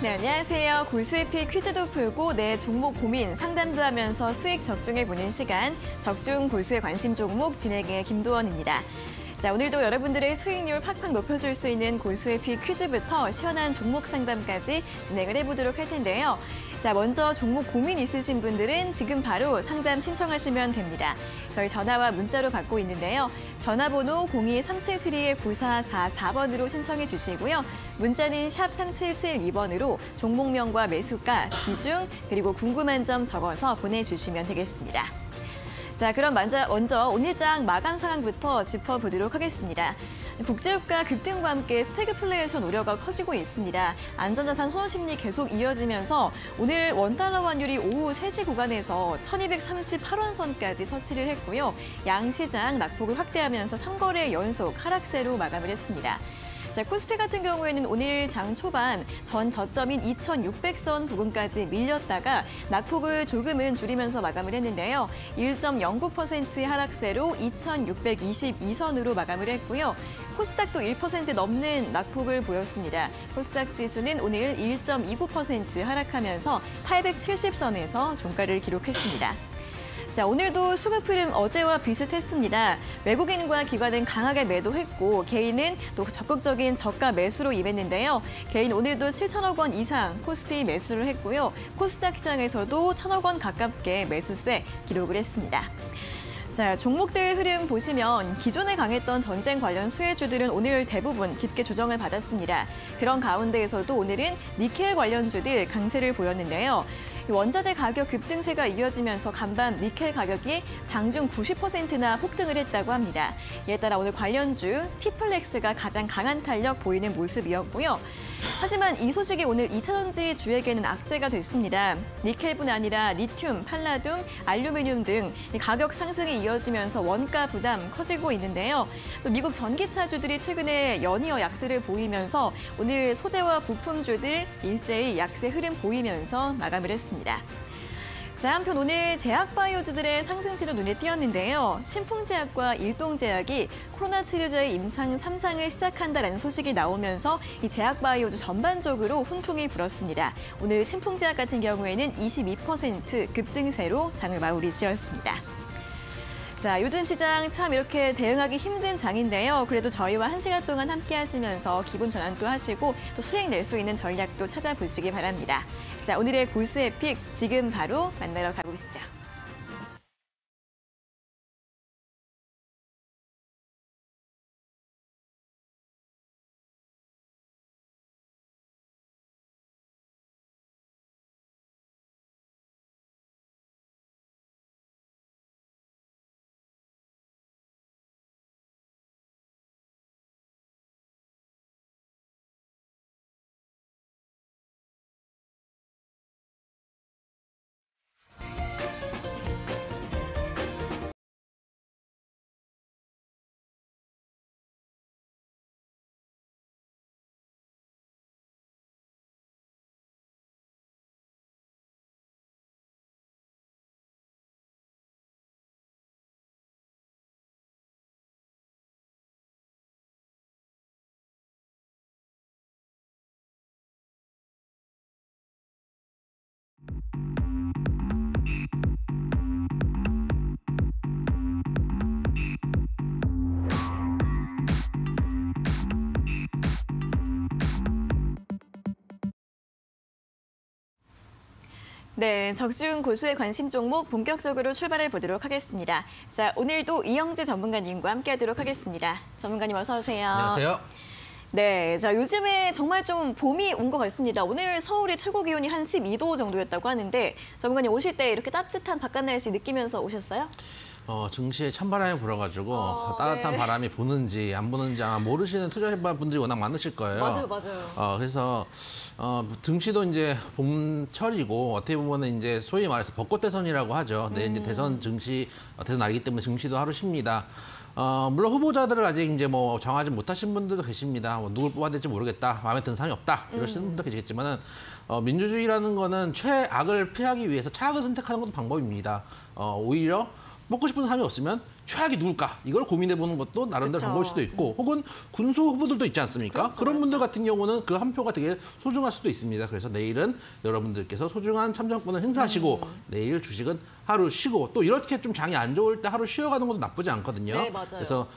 네, 안녕하세요. 골수의피 퀴즈도 풀고 내 종목 고민 상담도 하면서 수익 적중해보는 시간, 적중 골수의 관심 종목 진행의 김도원입니다. 자, 오늘도 여러분들의 수익률 팍팍 높여줄 수 있는 골수의피 퀴즈부터 시원한 종목 상담까지 진행을 해보도록 할 텐데요. 자, 먼저 종목 고민 있으신 분들은 지금 바로 상담 신청하시면 됩니다. 저희 전화와 문자로 받고 있는데요. 전화번호 02-3772-9444번으로 신청해 주시고요. 문자는 샵 3772번으로 종목명과 매수가, 기준, 그리고 궁금한 점 적어서 보내주시면 되겠습니다. 자, 그럼 먼저 오늘장 마감 상황부터 짚어보도록 하겠습니다. 국제유가 급등과 함께 스태그플레이션 우려가 커지고 있습니다. 안전자산 선호 심리 계속 이어지면서 오늘 원달러 환율이 오후 3시 구간에서 1238원 선까지 터치를 했고요. 양시장 낙폭을 확대하면서 3거래 연속 하락세로 마감을 했습니다. 자, 코스피 같은 경우에는 오늘 장 초반 전 저점인 2600선 부근까지 밀렸다가 낙폭을 조금은 줄이면서 마감을 했는데요. 1.09%의 하락세로 2622선으로 마감을 했고요. 코스닥도 1% 넘는 낙폭을 보였습니다. 코스닥 지수는 오늘 1.29% 하락하면서 870선에서 종가를 기록했습니다. 자, 오늘도 수급 흐름 어제와 비슷했습니다. 외국인과 기관은 강하게 매도했고 개인은 또 적극적인 저가 매수로 임했는데요. 개인 오늘도 7천억 원 이상 코스피 매수를 했고요. 코스닥 시장에서도 1,000억 원 가깝게 매수세 기록을 했습니다. 자, 종목들 흐름 보시면 기존에 강했던 전쟁 관련 수혜주들은 오늘 대부분 깊게 조정을 받았습니다. 그런 가운데에서도 오늘은 니켈 관련주들 강세를 보였는데요. 원자재 가격 급등세가 이어지면서 간밤 니켈 가격이 장중 90%나 폭등을 했다고 합니다. 이에 따라 오늘 관련주 티플렉스가 가장 강한 탄력 보이는 모습이었고요. 하지만 이 소식이 오늘 2차전지 주에게는 악재가 됐습니다. 니켈뿐 아니라 리튬, 팔라듐, 알루미늄 등 가격 상승이 이어지면서 원가 부담 커지고 있는데요. 또 미국 전기차주들이 최근에 연이어 약세를 보이면서 오늘 소재와 부품주들 일제히 약세 흐름 보이면서 마감을 했습니다. 자, 한편 오늘 제약바이오주들의 상승세로 눈에 띄었는데요. 신풍제약과 일동제약이 코로나 치료제의 임상 3상을 시작한다는 소식이 나오면서 이 제약바이오주 전반적으로 훈풍이 불었습니다. 오늘 신풍제약 같은 경우에는 22% 급등세로 장을 마무리 지었습니다. 자, 요즘 시장 참 이렇게 대응하기 힘든 장인데요. 그래도 저희와 1시간 동안 함께 하시면서 기분 전환도 하시고 또 수익 낼 수 있는 전략도 찾아보시기 바랍니다. 자, 오늘의 골수의 픽 지금 바로 만나러 가보시죠. 네, 적중 고수의 관심 종목 본격적으로 출발해 보도록 하겠습니다. 자, 오늘도 이영재 전문가님과 함께하도록 하겠습니다. 전문가님 어서 오세요. 안녕하세요. 네, 자, 요즘에 정말 좀 봄이 온 것 같습니다. 오늘 서울의 최고 기온이 한 12도 정도였다고 하는데 전문가님 오실 때 이렇게 따뜻한 바깥 날씨 느끼면서 오셨어요? 증시에 찬바람이 불어가지고 따뜻한 네. 바람이 부는지 안 부는지 아마 모르시는 투자자분들이 워낙 많으실 거예요. 맞아요. 그래서 증시도 이제 봄철이고 어떻게 보면 이제 소위 말해서 벚꽃대선이라고 하죠. 근데 이제 대선 증시 대선 날이기 때문에 증시도 하루 쉽니다. 물론 후보자들을 아직 이제 뭐 정하지 못하신 분들도 계십니다. 뭐 누굴 뽑아야 될지 모르겠다, 마음에 드는 사람이 없다 이러시는 분도 계시겠지만은 민주주의라는 거는 최악을 피하기 위해서 차악을 선택하는 것도 방법입니다. 오히려 뽑고 싶은 사람이 없으면 최악이 누굴까? 이걸 고민해보는 것도 나름대로 그쵸. 방법일 수도 있고 혹은 군수 후보들도 있지 않습니까? 그렇죠, 그런 분들 같은 경우는 그 한 표가 되게 소중할 수도 있습니다. 그래서 내일은 여러분들께서 소중한 참정권을 행사하시고 내일 주식은 하루 쉬고 또 이렇게 좀 장이 안 좋을 때 하루 쉬어가는 것도 나쁘지 않거든요. 네, 맞아요. 그래서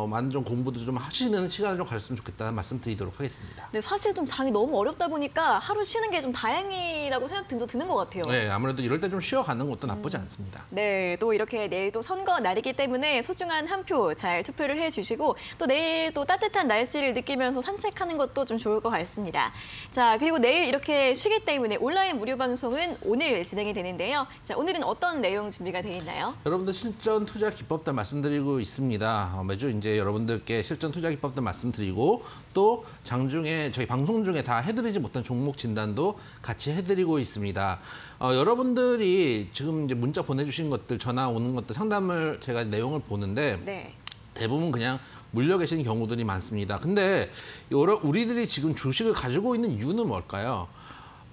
많은 좀 공부도 좀 하시는 시간을 좀 가졌으면 좋겠다는 말씀 드리도록 하겠습니다. 네, 사실 좀 장이 너무 어렵다 보니까 하루 쉬는 게 좀 다행이라고 생각도 드는 것 같아요. 네, 아무래도 이럴 때 좀 쉬어가는 것도 나쁘지 않습니다. 네, 또 이렇게 내일 또 선거 날이기 때문에 소중한 한 표 잘 투표를 해주시고 또 내일 또 따뜻한 날씨를 느끼면서 산책하는 것도 좀 좋을 것 같습니다. 자, 그리고 내일 이렇게 쉬기 때문에 온라인 무료 방송은 오늘 진행이 되는데요. 자, 오늘은 어떤 내용 준비가 돼 있나요? 여러분들 실전 투자 기법들 말씀드리고 있습니다. 매주 이제 여러분들께 실전 투자 기법들 말씀드리고 또 장중에 저희 방송 중에 다 해드리지 못한 종목 진단도 같이 해드리고 있습니다. 여러분들이 지금 이제 문자 보내주신 것들, 전화 오는 것들 상담을 제가 내용을 보는데 네. 대부분 그냥 물려 계신 경우들이 많습니다. 근데 우리들이 지금 주식을 가지고 있는 이유는 뭘까요?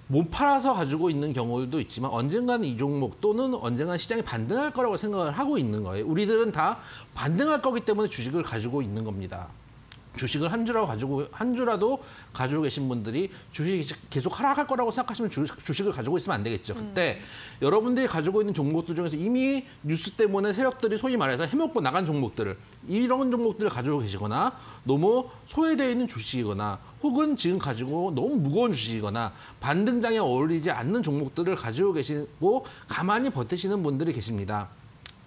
못 팔아서 가지고 있는 경우도 있지만 언젠가는 이 종목 또는 언젠가는 시장이 반등할 거라고 생각을 하고 있는 거예요. 우리들은 다 반등할 거기 때문에 주식을 가지고 있는 겁니다. 주식을 한 주라도 가지고 계신 분들이 주식이 계속 하락할 거라고 생각하시면 주식을 가지고 있으면 안 되겠죠. 그때 여러분들이 가지고 있는 종목들 중에서 이미 뉴스 때문에 세력들이 소위 말해서 해먹고 나간 종목들을 이런 종목들을 가지고 계시거나 너무 소외되어 있는 주식이거나 혹은 지금 가지고 너무 무거운 주식이거나 반등장에 어울리지 않는 종목들을 가지고 계시고 가만히 버티시는 분들이 계십니다.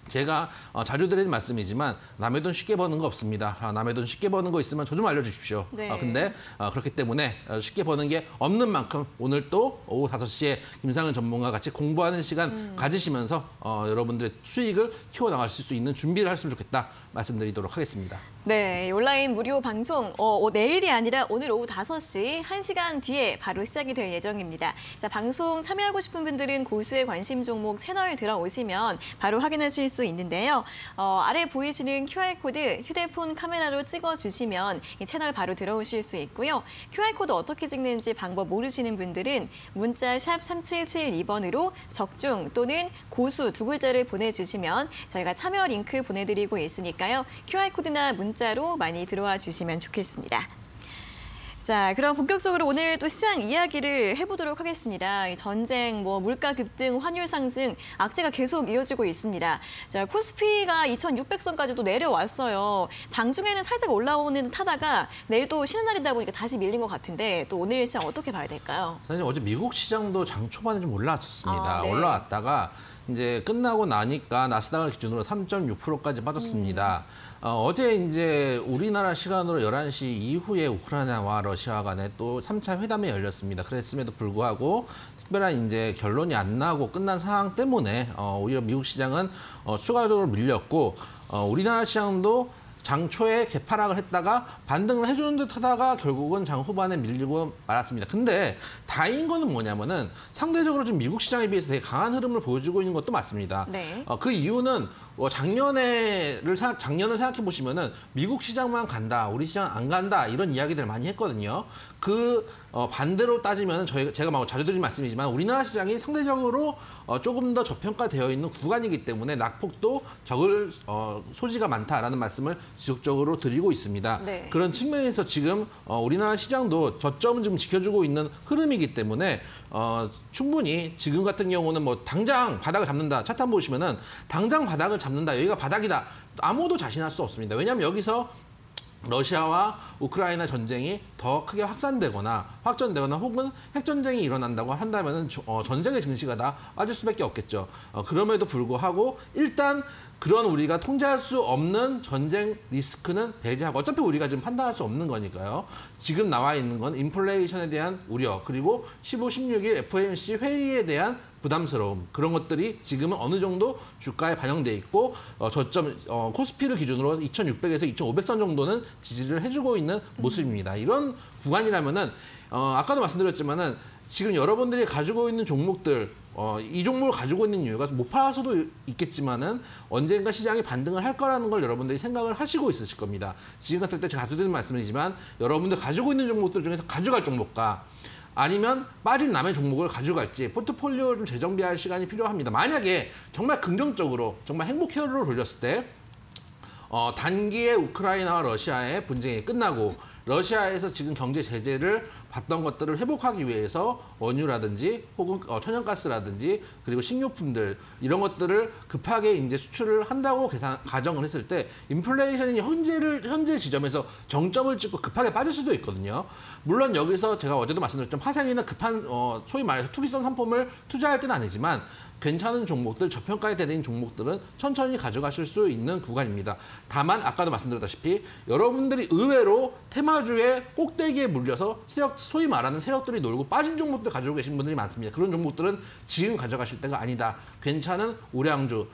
제가 자주 드리는 말씀이지만 남의 돈 쉽게 버는 거 없습니다. 남의 돈 쉽게 버는 거 있으면 저 좀 알려주십시오. 네. 근데 그렇기 때문에 쉽게 버는 게 없는 만큼 오늘 또 오후 5시에 김상현 전문가와 같이 공부하는 시간 가지시면서 여러분들의 수익을 키워나가실 수 있는 준비를 하셨으면 좋겠다 말씀드리도록 하겠습니다. 네, 온라인 무료 방송 내일이 아니라 오늘 오후 5시 1시간 뒤에 바로 시작이 될 예정입니다. 자, 방송 참여하고 싶은 분들은 고수의 관심 종목 채널 들어오시면 바로 확인하실 수 있는데요. 아래 보이시는 QR코드 휴대폰 카메라로 찍어주시면 이 채널 바로 들어오실 수 있고요. QR코드 어떻게 찍는지 방법 모르시는 분들은 문자 샵 3772번으로 적중 또는 고수 두 글자를 보내주시면 저희가 참여 링크 보내드리고 있으니까요. QR코드나 문자로 많이 들어와 주시면 좋겠습니다. 자, 그럼 본격적으로 오늘 또 시장 이야기를 해보도록 하겠습니다. 전쟁, 물가 급등, 환율 상승, 악재가 계속 이어지고 있습니다. 자, 코스피가 2,600선까지 또 내려왔어요. 장중에는 살짝 올라오는 타다가 내일 또 쉬는 날이다 보니까 다시 밀린 것 같은데 또 오늘 시장 어떻게 봐야 될까요? 사실 어제 미국 시장도 장 초반에 좀 올라왔었습니다. 네. 올라왔다가 이제 끝나고 나니까 나스닥을 기준으로 3.6%까지 빠졌습니다. 어제 이제 우리나라 시간으로 11시 이후에 우크라이나와 러시아 간에 또 3차 회담이 열렸습니다. 그랬음에도 불구하고 특별한 이제 결론이 안 나고 끝난 상황 때문에 오히려 미국 시장은 추가적으로 밀렸고 우리나라 시장도 장 초에 개파락을 했다가 반등을 해주는 듯 하다가 결국은 장 후반에 밀리고 말았습니다. 근데 다행인 거는 뭐냐면은 상대적으로 좀 미국 시장에 비해서 되게 강한 흐름을 보여주고 있는 것도 맞습니다. 네. 그 이유는 작년을 생각해 보시면은 미국 시장만 간다, 우리 시장 안 간다 이런 이야기들 많이 했거든요. 반대로 따지면 제가 막 자주 드리는 말씀이지만 우리나라 시장이 상대적으로 조금 더 저평가되어 있는 구간이기 때문에 낙폭도 적을 소지가 많다라는 말씀을 지속적으로 드리고 있습니다. 네. 그런 측면에서 지금 우리나라 시장도 저점은 지금 지켜주고 있는 흐름이기 때문에 충분히 지금 같은 경우는 당장 바닥을 잡는다. 차트 한번 보시면은 당장 바닥을 잡는다. 여기가 바닥이다. 아무도 자신할 수 없습니다. 왜냐하면 여기서 러시아와 우크라이나 전쟁이 더 크게 확전되거나 혹은 핵전쟁이 일어난다고 한다면 전쟁의 증시가 다 빠질 수밖에 없겠죠. 그럼에도 불구하고 일단 그런 우리가 통제할 수 없는 전쟁 리스크는 배제하고 어차피 우리가 지금 판단할 수 없는 거니까요. 지금 나와 있는 건 인플레이션에 대한 우려 그리고 15, 16일 FOMC 회의에 대한 부담스러움 그런 것들이 지금은 어느 정도 주가에 반영돼 있고 저점 코스피를 기준으로 2,600에서 2,500선 정도는 지지를 해주고 있는 모습입니다. 이런 구간이라면은 아까도 말씀드렸지만은 지금 여러분들이 가지고 있는 종목들 이 종목을 가지고 있는 이유가 못 팔아서도 있겠지만은 언젠가 시장이 반등을 할 거라는 걸 여러분들이 생각을 하시고 있으실 겁니다. 지금 같을 때 제가 자주 드리는 말씀이지만 여러분들 가지고 있는 종목들 중에서 가져갈 종목과 아니면 빠진 남의 종목을 가져갈지 포트폴리오를 좀 재정비할 시간이 필요합니다. 만약에 정말 긍정적으로 정말 행복 회로를 돌렸을 때 단기에 우크라이나와 러시아의 분쟁이 끝나고 러시아에서 지금 경제 제재를 받던 것들을 회복하기 위해서 원유라든지 혹은 천연가스라든지 그리고 식료품들 이런 것들을 급하게 이제 수출을 한다고 가정을 했을 때 인플레이션이 현재 지점에서 정점을 찍고 급하게 빠질 수도 있거든요. 물론 여기서 제가 어제도 말씀드렸지만 파생이나 급한 소위 말해서 투기성 상품을 투자할 때는 아니지만 괜찮은 종목들, 저평가에 되는 종목들은 천천히 가져가실 수 있는 구간입니다. 다만 아까도 말씀드렸다시피 여러분들이 의외로 테마주의 꼭대기에 물려서 소위 말하는 세력들이 놀고 빠진 종목들 가지고 계신 분들이 많습니다. 그런 종목들은 지금 가져가실 때가 아니다. 괜찮은 우량주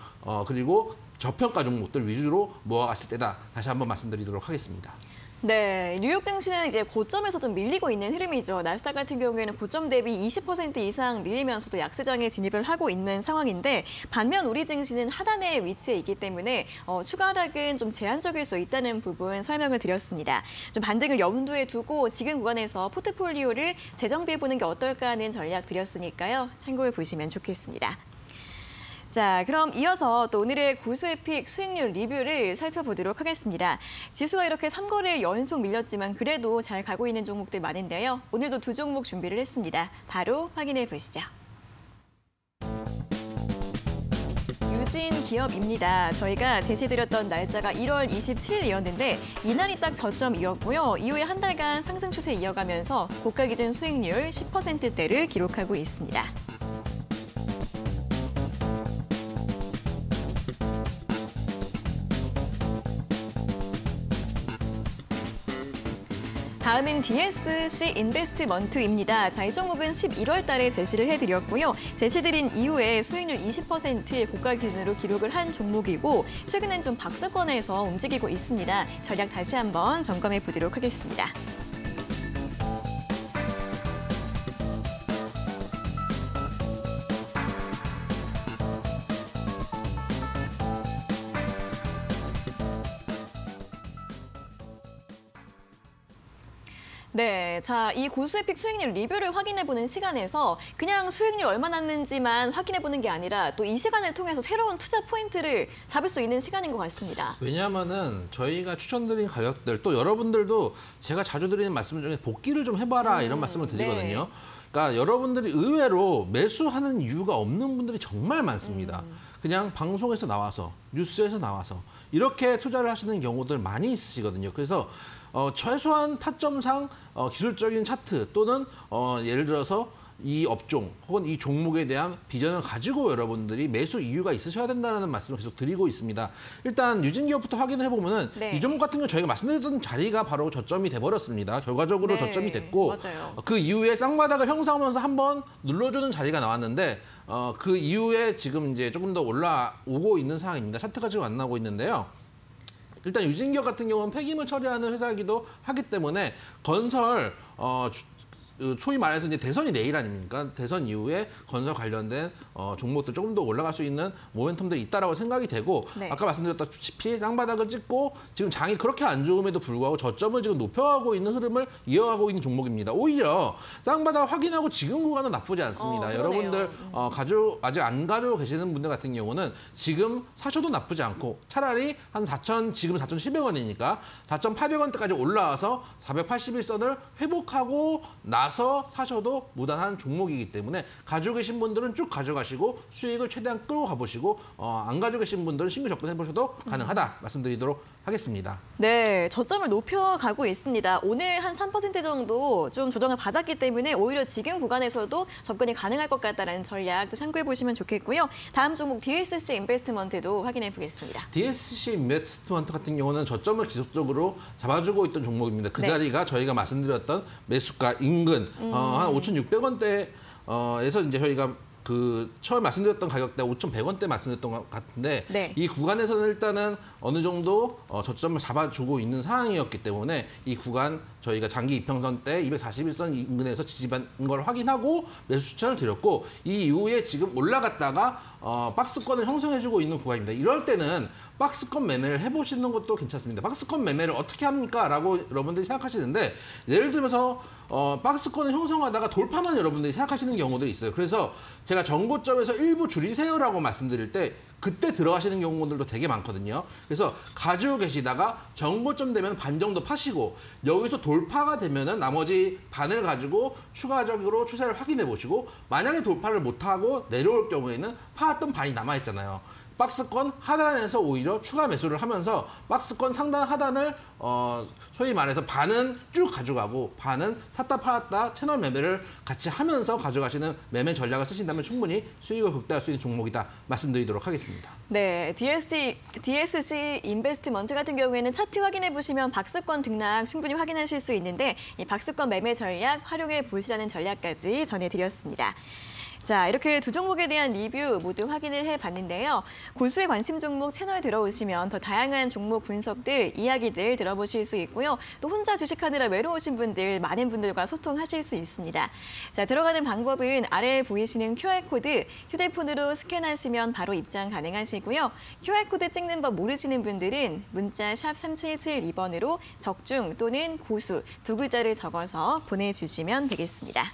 그리고 저평가 종목들 위주로 모아가실 때다. 다시 한번 말씀드리도록 하겠습니다. 네, 뉴욕 증시는 이제 고점에서 좀 밀리고 있는 흐름이죠. 나스닥 같은 경우에는 고점 대비 20% 이상 밀리면서도 약세장에 진입을 하고 있는 상황인데 반면 우리 증시는 하단에 위치해 있기 때문에 추가 하락은 좀 제한적일 수 있다는 부분 설명을 드렸습니다. 좀 반등을 염두에 두고 지금 구간에서 포트폴리오를 재정비해보는 게 어떨까 하는 전략 드렸으니까요. 참고해 보시면 좋겠습니다. 자, 그럼 이어서 또 오늘의 고수익 수익률 리뷰를 살펴보도록 하겠습니다. 지수가 이렇게 3거래일 연속 밀렸지만 그래도 잘 가고 있는 종목들 많은데요. 오늘도 두 종목 준비를 했습니다. 바로 확인해 보시죠. 유진기업입니다. 저희가 제시드렸던 날짜가 1월 27일이었는데 이날이 딱 저점이었고요. 이후에 한 달간 상승 추세 이어가면서 고가 기준 수익률 10%대를 기록하고 있습니다. 다음은 DSC 인베스트먼트입니다. 자, 이 종목은 11월 달에 제시를 해드렸고요. 제시드린 이후에 수익률 20% 고가 기준으로 기록을 한 종목이고 최근엔 좀 박스권에서 움직이고 있습니다. 전략 다시 한번 점검해 보도록 하겠습니다. 네, 자, 이 고수익 수익률 리뷰를 확인해보는 시간에서 그냥 수익률 얼마 났는지만 확인해보는 게 아니라 또 이 시간을 통해서 새로운 투자 포인트를 잡을 수 있는 시간인 것 같습니다. 왜냐하면은 저희가 추천드린 가격들 또 여러분들도 제가 자주 드리는 말씀 중에 복귀를 좀 해봐라 이런 말씀을 드리거든요. 네. 그러니까 여러분들이 의외로 매수하는 이유가 없는 분들이 정말 많습니다. 그냥 방송에서 나와서 뉴스에서 나와서 이렇게 투자를 하시는 경우들 많이 있으시거든요. 그래서 최소한 타점상 기술적인 차트 또는 예를 들어서 이 업종 혹은 이 종목에 대한 비전을 가지고 여러분들이 매수 이유가 있으셔야 된다는 말씀을 계속 드리고 있습니다. 일단 유진기업부터 확인을 해보면은 네. 이 종목 같은 경우 저희가 말씀드렸던 자리가 바로 저점이 돼버렸습니다. 결과적으로 네, 저점이 됐고 맞아요. 그 이후에 쌍바닥을 형성하면서 한번 눌러주는 자리가 나왔는데 그 이후에 지금 이제 조금 더 올라오고 있는 상황입니다. 차트가 지금 안 나오고 있는데요. 일단 유진기업 같은 경우는 폐기물 처리하는 회사이기도 하기 때문에 건설 소위 말해서 이제 대선이 내일 아닙니까? 대선 이후에 건설 관련된 종목들 조금 더 올라갈 수 있는 모멘텀들이 있다라고 생각이 되고 네. 아까 말씀드렸다시피 쌍바닥을 찍고 지금 장이 그렇게 안 좋음에도 불구하고 저점을 지금 높여가고 있는 흐름을 이어가고 있는 종목입니다. 오히려 쌍바닥 확인하고 지금 구간은 나쁘지 않습니다. 그러네요. 여러분들 아직 안 가지고 계시는 분들 같은 경우는 지금 사셔도 나쁘지 않고 차라리 한 4천 지금 4,700원이니까 4,800원대까지 올라와서 481선을 회복하고 나서 사셔도 무난한 종목이기 때문에 가지고 계신 분들은 쭉 가져가시고 수익을 최대한 끌어가 보시고 안 가지고 계신 분들은 신규 접근해 보셔도 가능하다 말씀드리도록 하겠습니다. 네, 저점을 높여가고 있습니다. 오늘 한 3% 정도 좀 조정을 받았기 때문에 오히려 지금 구간에서도 접근이 가능할 것 같다는 전략도 참고해 보시면 좋겠고요. 다음 종목 DSC 인베스트먼트도 확인해 보겠습니다. DSC 인베스트먼트 같은 경우는 저점을 지속적으로 잡아주고 있던 종목입니다. 그 네. 자리가 저희가 말씀드렸던 매수가 인근 한 5,600원대에서 이제 저희가 처음 말씀드렸던 가격대 5,100원대 말씀드렸던 것 같은데 네. 이 구간에서는 일단은 어느 정도 저점을 잡아주고 있는 상황이었기 때문에 이 구간 저희가 장기 이평선 때 241선 인근에서 지지한 걸 확인하고 매수 추천을 드렸고 이 이후에 지금 올라갔다가 박스권을 형성해주고 있는 구간입니다. 이럴 때는 박스권 매매를 해보시는 것도 괜찮습니다. 박스권 매매를 어떻게 합니까? 라고 여러분들이 생각하시는데 예를 들면서 박스권을 형성하다가 돌파만 여러분들이 생각하시는 경우들이 있어요. 그래서 제가 전고점에서 일부 줄이세요라고 말씀드릴 때 그때 들어가시는 경우들도 되게 많거든요. 그래서 가지고 계시다가 전고점 되면 반 정도 파시고 여기서 돌파가 되면은 나머지 반을 가지고 추가적으로 추세를 확인해 보시고 만약에 돌파를 못하고 내려올 경우에는 파왔던 반이 남아있잖아요. 박스권 하단에서 오히려 추가 매수를 하면서 박스권 상단 하단을 소위 말해서 반은 쭉 가져가고 반은 샀다 팔았다 채널 매매를 같이 하면서 가져가시는 매매 전략을 쓰신다면 충분히 수익을 극대화할 수 있는 종목이다 말씀드리도록 하겠습니다. 네, DSC 인베스트먼트 같은 경우에는 차트 확인해 보시면 박스권 등락 충분히 확인하실 수 있는데 이 박스권 매매 전략 활용해 보시라는 전략까지 전해드렸습니다. 자, 이렇게 두 종목에 대한 리뷰 모두 확인을 해봤는데요. 고수의 관심 종목 채널 들어오시면 더 다양한 종목 분석들, 이야기들 들어보실 수 있고요. 또 혼자 주식하느라 외로우신 분들, 많은 분들과 소통하실 수 있습니다. 자, 들어가는 방법은 아래에 보이시는 QR코드, 휴대폰으로 스캔하시면 바로 입장 가능하시고요. QR코드 찍는 법 모르시는 분들은 문자 샵 3772번으로 적중 또는 고수 두 글자를 적어서 보내주시면 되겠습니다.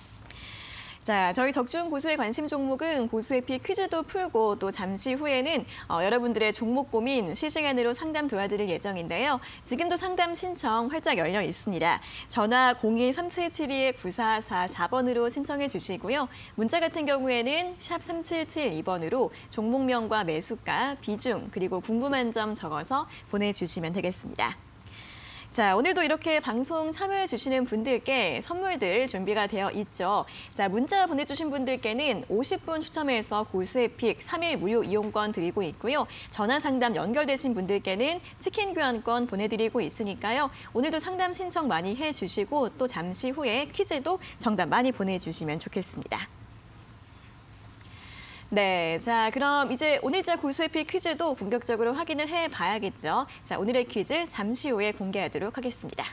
자, 저희 적중 고수의 관심 종목은 고수의피 퀴즈도 풀고 또 잠시 후에는 여러분들의 종목 고민 실시간으로 상담 도와드릴 예정인데요. 지금도 상담 신청 활짝 열려 있습니다. 전화 02-3772-9444번으로 신청해 주시고요. 문자 같은 경우에는 샵 3772번으로 종목명과 매수가, 비중, 그리고 궁금한 점 적어서 보내주시면 되겠습니다. 자, 오늘도 이렇게 방송 참여해 주시는 분들께 선물들 준비가 되어 있죠. 자, 문자 보내주신 분들께는 50분 추첨해서 고수의 픽 3일 무료 이용권 드리고 있고요. 전화 상담 연결되신 분들께는 치킨 교환권 보내드리고 있으니까요. 오늘도 상담 신청 많이 해주시고 또 잠시 후에 퀴즈도 정답 많이 보내주시면 좋겠습니다. 네, 자 그럼 이제 오늘자 고수의 픽 퀴즈도 본격적으로 확인을 해봐야겠죠. 자, 오늘의 퀴즈 잠시 후에 공개하도록 하겠습니다.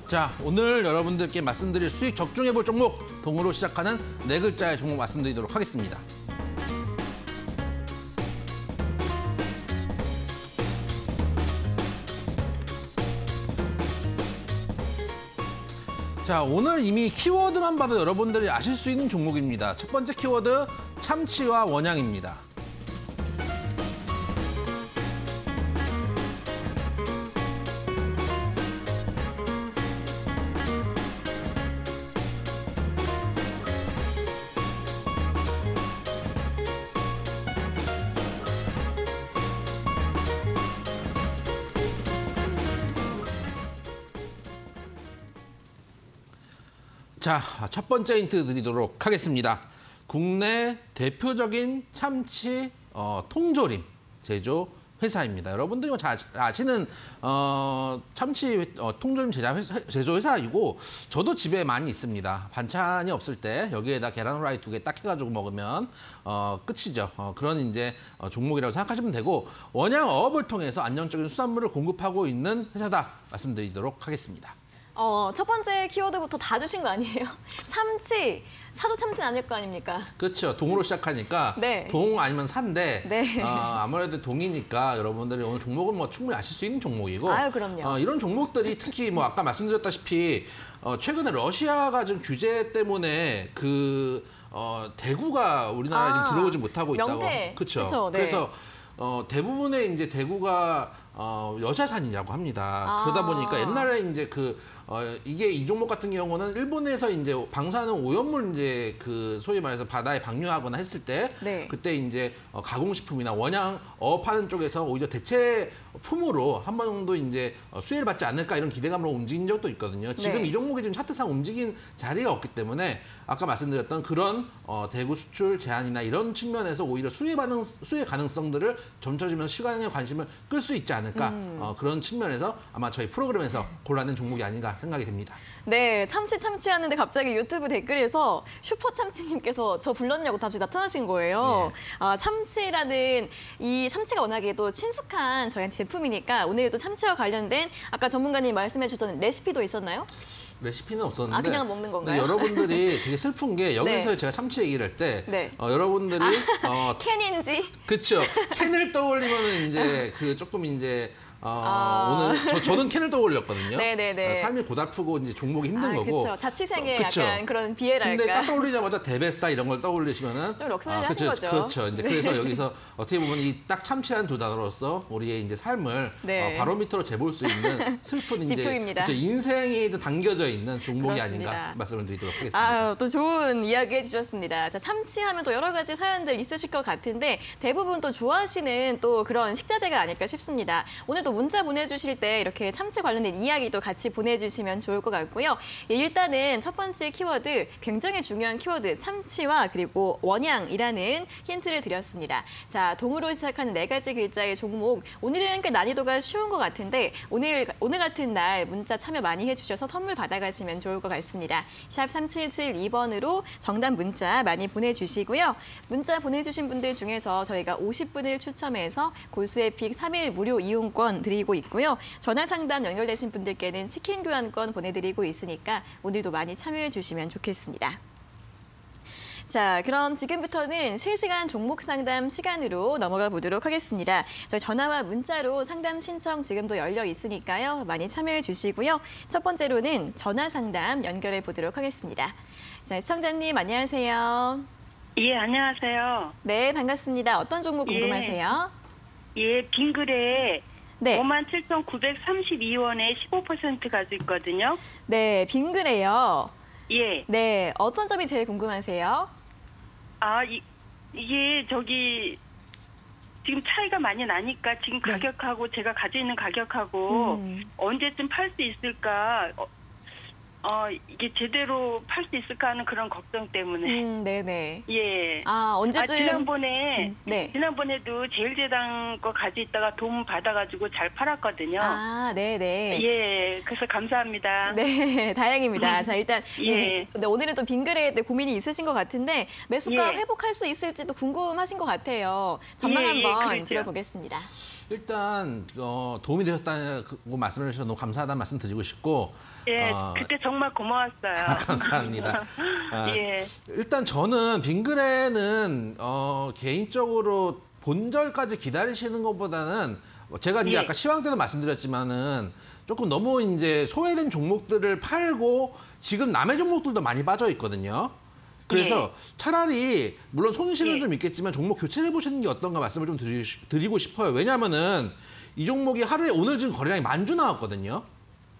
자, 오늘 여러분들께 말씀드릴 수익 적중해 볼 종목 동으로 시작하는 네 글자의 종목 말씀드리도록 하겠습니다. 자, 오늘 이미 키워드만 봐도 여러분들이 아실 수 있는 종목입니다. 첫 번째 키워드 참치와 원양입니다. 자, 첫 번째 힌트 드리도록 하겠습니다. 국내 대표적인 참치 통조림 제조 회사입니다. 여러분들이 잘 아시는 참치 통조림 제조 회사이고 저도 집에 많이 있습니다. 반찬이 없을 때 여기에다 계란 후라이 2개 딱 해가지고 먹으면 끝이죠. 그런 이제 종목이라고 생각하시면 되고 원양어업을 통해서 안정적인 수산물을 공급하고 있는 회사다 말씀드리도록 하겠습니다. 첫 번째 키워드부터 다 주신 거 아니에요? 참치, 사도 참치는 아닐 거 아닙니까? 그렇죠. 동으로 시작하니까 네. 동 아니면 산데 네. 아무래도 동이니까 여러분들이 오늘 종목은 뭐 충분히 아실 수 있는 종목이고 아유, 그럼요. 이런 종목들이 특히 뭐 아까 말씀드렸다시피 최근에 러시아가 좀 규제 때문에 대구가 우리나라에 지금 들어오지 못하고 있다고. 명태. 그렇죠. 네. 그래서 대부분의 이제 대구가 여자산이라고 합니다. 그러다 보니까 옛날에 이제 이게 이 종목 같은 경우는 일본에서 이제 방사능 오염물 이제 소위 말해서 바다에 방류하거나 했을 때 네. 그때 이제 가공식품이나 원양 어업하는 쪽에서 오히려 대체 품으로 한 번 정도 이제 수혜를 받지 않을까 이런 기대감으로 움직인 적도 있거든요. 지금 네. 이 종목이 지금 차트상 움직인 자리가 없기 때문에 아까 말씀드렸던 그런 대구 수출 제한이나 이런 측면에서 오히려 수혜 가능성들을 점쳐주면서 시간의 관심을 끌 수 있지 않을까 그런 측면에서 아마 저희 프로그램에서 골라낸 종목이 아닌가 생각이 됩니다. 네, 참치 하는데 갑자기 유튜브 댓글에서 슈퍼 참치님께서 저 불렀냐고 갑자기 나타나신 거예요. 아, 참치라는 이 참치가 워낙에 또 친숙한 저희한테 제품이니까 오늘 또 참치와 관련된 아까 전문가님 말씀해 주셨던 레시피도 있었나요? 레시피는 없었는데 아, 그냥 먹는 건가요? 근데 여러분들이 되게 슬픈 게 여기서 네. 제가 참치 얘기를 할 때 네. 여러분들이 캔인지? 그쵸. 캔을 떠올리면은 이제 그 조금 이제 오늘 저는 캔을 떠올렸거든요. 네네네. 삶이 고달프고 이제 종목이 힘든 거고. 그렇죠. 자취생의 그쵸. 약간 그런 비애랄까. 근데 딱 떠올리자마자 대뱃살 이런 걸 떠올리시면은 좀 럭셔리 하신 거죠. 그렇죠. 이제 네. 그래서 여기서 어떻게 보면 이 딱 참치라는 두 단어로서 우리의 이제 삶을 네. 바로미터로 재볼 수 있는 슬픈 이제 지표입니다. 그쵸, 인생이 당겨져 있는 종목이 그렇습니다. 아닌가 말씀을 드리도록 하겠습니다. 아유, 또 좋은 이야기 해주셨습니다. 자, 참치하면 또 여러 가지 사연들 있으실 것 같은데 대부분 또 좋아하시는 또 그런 식자재가 아닐까 싶습니다. 오늘 또 문자 보내주실 때 이렇게 참치 관련된 이야기도 같이 보내주시면 좋을 것 같고요. 예, 일단은 첫 번째 키워드, 굉장히 중요한 키워드, 참치와 그리고 원양이라는 힌트를 드렸습니다. 자, 동으로 시작하는 4가지 글자의 종목, 오늘은 꽤 난이도가 쉬운 것 같은데 오늘 같은 날 문자 참여 많이 해주셔서 선물 받아가시면 좋을 것 같습니다. 샵 3772번으로 정답 문자 많이 보내주시고요. 문자 보내주신 분들 중에서 저희가 50분을 추첨해서 골수에픽 3일 무료 이용권 드리고 있고요. 전화 상담 연결되신 분들께는 치킨 교환권 보내드리고 있으니까 오늘도 많이 참여해 주시면 좋겠습니다. 자, 그럼 지금부터는 실시간 종목 상담 시간으로 넘어가 보도록 하겠습니다. 저희 전화와 문자로 상담 신청 지금도 열려 있으니까요. 많이 참여해 주시고요. 첫 번째로는 전화 상담 연결해 보도록 하겠습니다. 자, 시청자님 안녕하세요. 예, 안녕하세요. 네, 반갑습니다. 어떤 종목 궁금하세요? 예, 빙그레 네. 57,932원에 15% 가지고 있거든요. 네, 빙그레요. 예. 네, 어떤 점이 제일 궁금하세요? 아, 이게 지금 차이가 많이 나니까 지금 네. 가격하고 제가 가지고 있는 가격하고 언제쯤 팔 수 있을까? 이게 제대로 팔 수 있을까 하는 그런 걱정 때문에. 네네. 예. 아, 언제쯤? 지난번에도 제일제당 거 가지고 있다가 도움 받아가지고 잘 팔았거든요. 아, 네네. 예, 그래서 감사합니다. 네, 다행입니다. 자, 일단 예. 네, 오늘은 또 빙그레에 대해 고민이 있으신 것 같은데 매수가 예. 회복할 수 있을지도 궁금하신 것 같아요. 전망 예, 한번 그렇죠. 들어보겠습니다. 일단 도움이 되셨다고 말씀해 주셔서 너무 감사하다는 말씀 드리고 싶고 예, 그때 정말 고마웠어요. 감사합니다. 예. 일단 저는 빙그레는 개인적으로 본절까지 기다리시는 것보다는 제가 이제 예. 아까 시황 때도 말씀드렸지만은 조금 너무 이제 소외된 종목들을 팔고 지금 남의 종목들도 많이 빠져 있거든요. 그래서 차라리 물론 손실은 예. 좀 있겠지만 종목 교체를 해보시는 게 어떤가 말씀을 좀 드리고 싶어요. 왜냐하면은 이 종목이 하루에 오늘 지금 거래량이 10,000주 나왔거든요.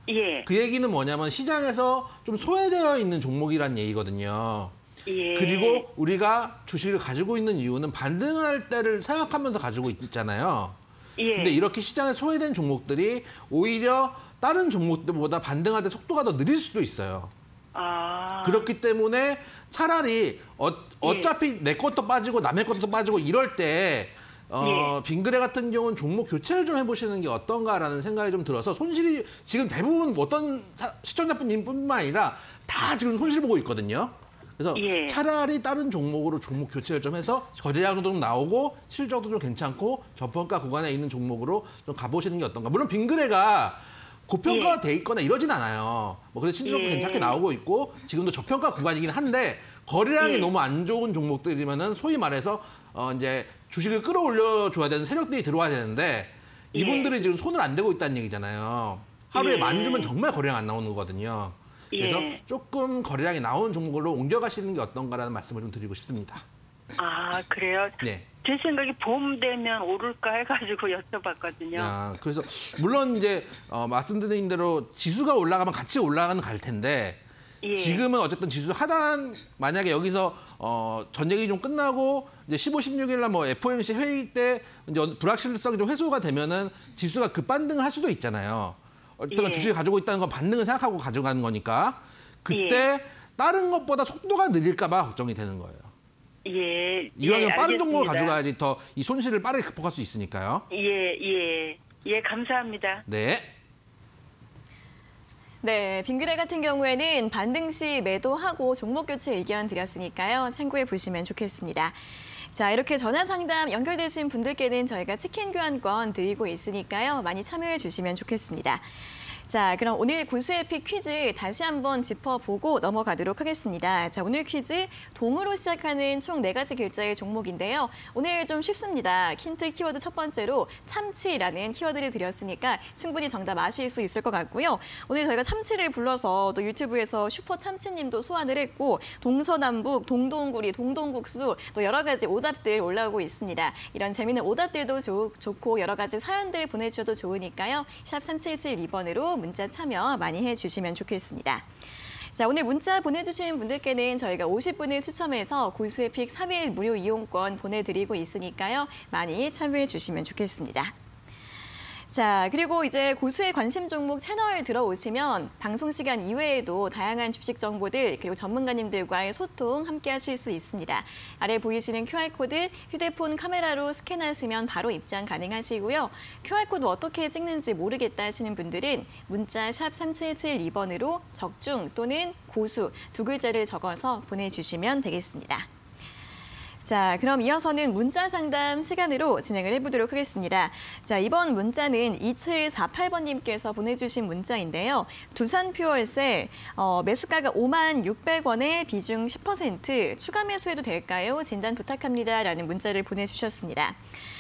예. 그 얘기는 뭐냐면 시장에서 좀 소외되어 있는 종목이란 얘기거든요. 예. 그리고 우리가 주식을 가지고 있는 이유는 반등할 때를 생각하면서 가지고 있잖아요. 예. 근데 이렇게 시장에 소외된 종목들이 오히려 다른 종목들보다 반등할 때 속도가 더 느릴 수도 있어요. 아. 그렇기 때문에 차라리 어차피 내 것도 빠지고 남의 것도 빠지고 이럴 때 빙그레 같은 경우는 종목 교체를 좀 해보시는 게 어떤가라는 생각이 좀 들어서 손실이 지금 대부분 어떤 시청자분뿐만 아니라 다 지금 손실 보고 있거든요. 그래서 예. 차라리 다른 종목으로 종목 교체를 좀 해서 거래량도 좀 나오고 실적도 좀 괜찮고 저평가 구간에 있는 종목으로 좀 가보시는 게 어떤가. 물론 빙그레가 고평가가 돼 있거나 이러진 않아요. 뭐 그래서 실적도 예. 괜찮게 나오고 있고 지금도 저평가 구간이긴 한데 거래량이 예. 너무 안 좋은 종목들이면은 소위 말해서 이제 주식을 끌어올려 줘야 되는 세력들이 들어와야 되는데 이분들이 지금 손을 안 대고 있다는 얘기잖아요. 하루에 예. 10,000주면 정말 거래량 안 나오는 거거든요. 그래서 예. 조금 거래량이 나오는 종목으로 옮겨가시는 게 어떤가라는 말씀을 좀 드리고 싶습니다. 아, 그래요? 네. 제 생각에 봄 되면 오를까 해가지고 여쭤봤거든요. 그래서 물론 이제 말씀드린 대로 지수가 올라가면 같이 올라가는 갈 텐데 예. 지금은 어쨌든 지수 하단 만약에 여기서 전쟁이 좀 끝나고 이제 15, 16일 날 뭐 FOMC 회의 때 이제 불확실성이 좀 해소가 되면은 지수가 급반등을 할 수도 있잖아요. 어떤 예. 주식을 가지고 있다는 건 반등을 생각하고 가져가는 거니까 그때 다른 것보다 속도가 느릴까 봐 걱정이 되는 거예요. 예. 이왕이면 예, 빠른 종목을 알겠습니다. 가져가야지 더 이 손실을 빠르게 극복할 수 있으니까요. 예, 감사합니다. 네. 네, 빙그레 같은 경우에는 반등 시 매도하고 종목 교체 의견 드렸으니까요. 참고해 보시면 좋겠습니다. 자, 이렇게 전화 상담 연결되신 분들께는 저희가 치킨 교환권 드리고 있으니까요. 많이 참여해 주시면 좋겠습니다. 자, 그럼 오늘 고수의 픽 퀴즈 다시 한번 짚어보고 넘어가도록 하겠습니다. 자, 오늘 퀴즈 동으로 시작하는 총 4가지 글자의 종목인데요. 오늘 좀 쉽습니다. 힌트 키워드 첫 번째로 참치라는 키워드를 드렸으니까 충분히 정답 아실 수 있을 것 같고요. 오늘 저희가 참치를 불러서 또 유튜브에서 슈퍼 참치님도 소환을 했고 동서남북, 동동구리, 동동국수 또 여러 가지 오답들 올라오고 있습니다. 이런 재미있는 오답들도 좋고 여러 가지 사연들 보내주셔도 좋으니까요. 샵 3772번으로 문자 참여 많이 해주시면 좋겠습니다. 자, 오늘 문자 보내주신 분들께는 저희가 50분을 추첨해서 고수의 픽 3일 무료 이용권 보내드리고 있으니까요. 많이 참여해 주시면 좋겠습니다. 자, 그리고 이제 고수의 관심 종목 채널 들어오시면 방송 시간 이외에도 다양한 주식 정보들 그리고 전문가님들과의 소통 함께 하실 수 있습니다. 아래 보이시는 QR코드 휴대폰 카메라로 스캔하시면 바로 입장 가능하시고요. QR코드 어떻게 찍는지 모르겠다 하시는 분들은 문자 샵 3772번으로 적중 또는 고수 2글자를 적어서 보내주시면 되겠습니다. 자, 그럼 이어서는 문자 상담 시간으로 진행을 해보도록 하겠습니다. 자, 이번 문자는 2748번님께서 보내주신 문자인데요. 두산퓨얼셀 매수가가 56,600원에 비중 10% 추가 매수해도 될까요? 진단 부탁합니다. 라는 문자를 보내주셨습니다.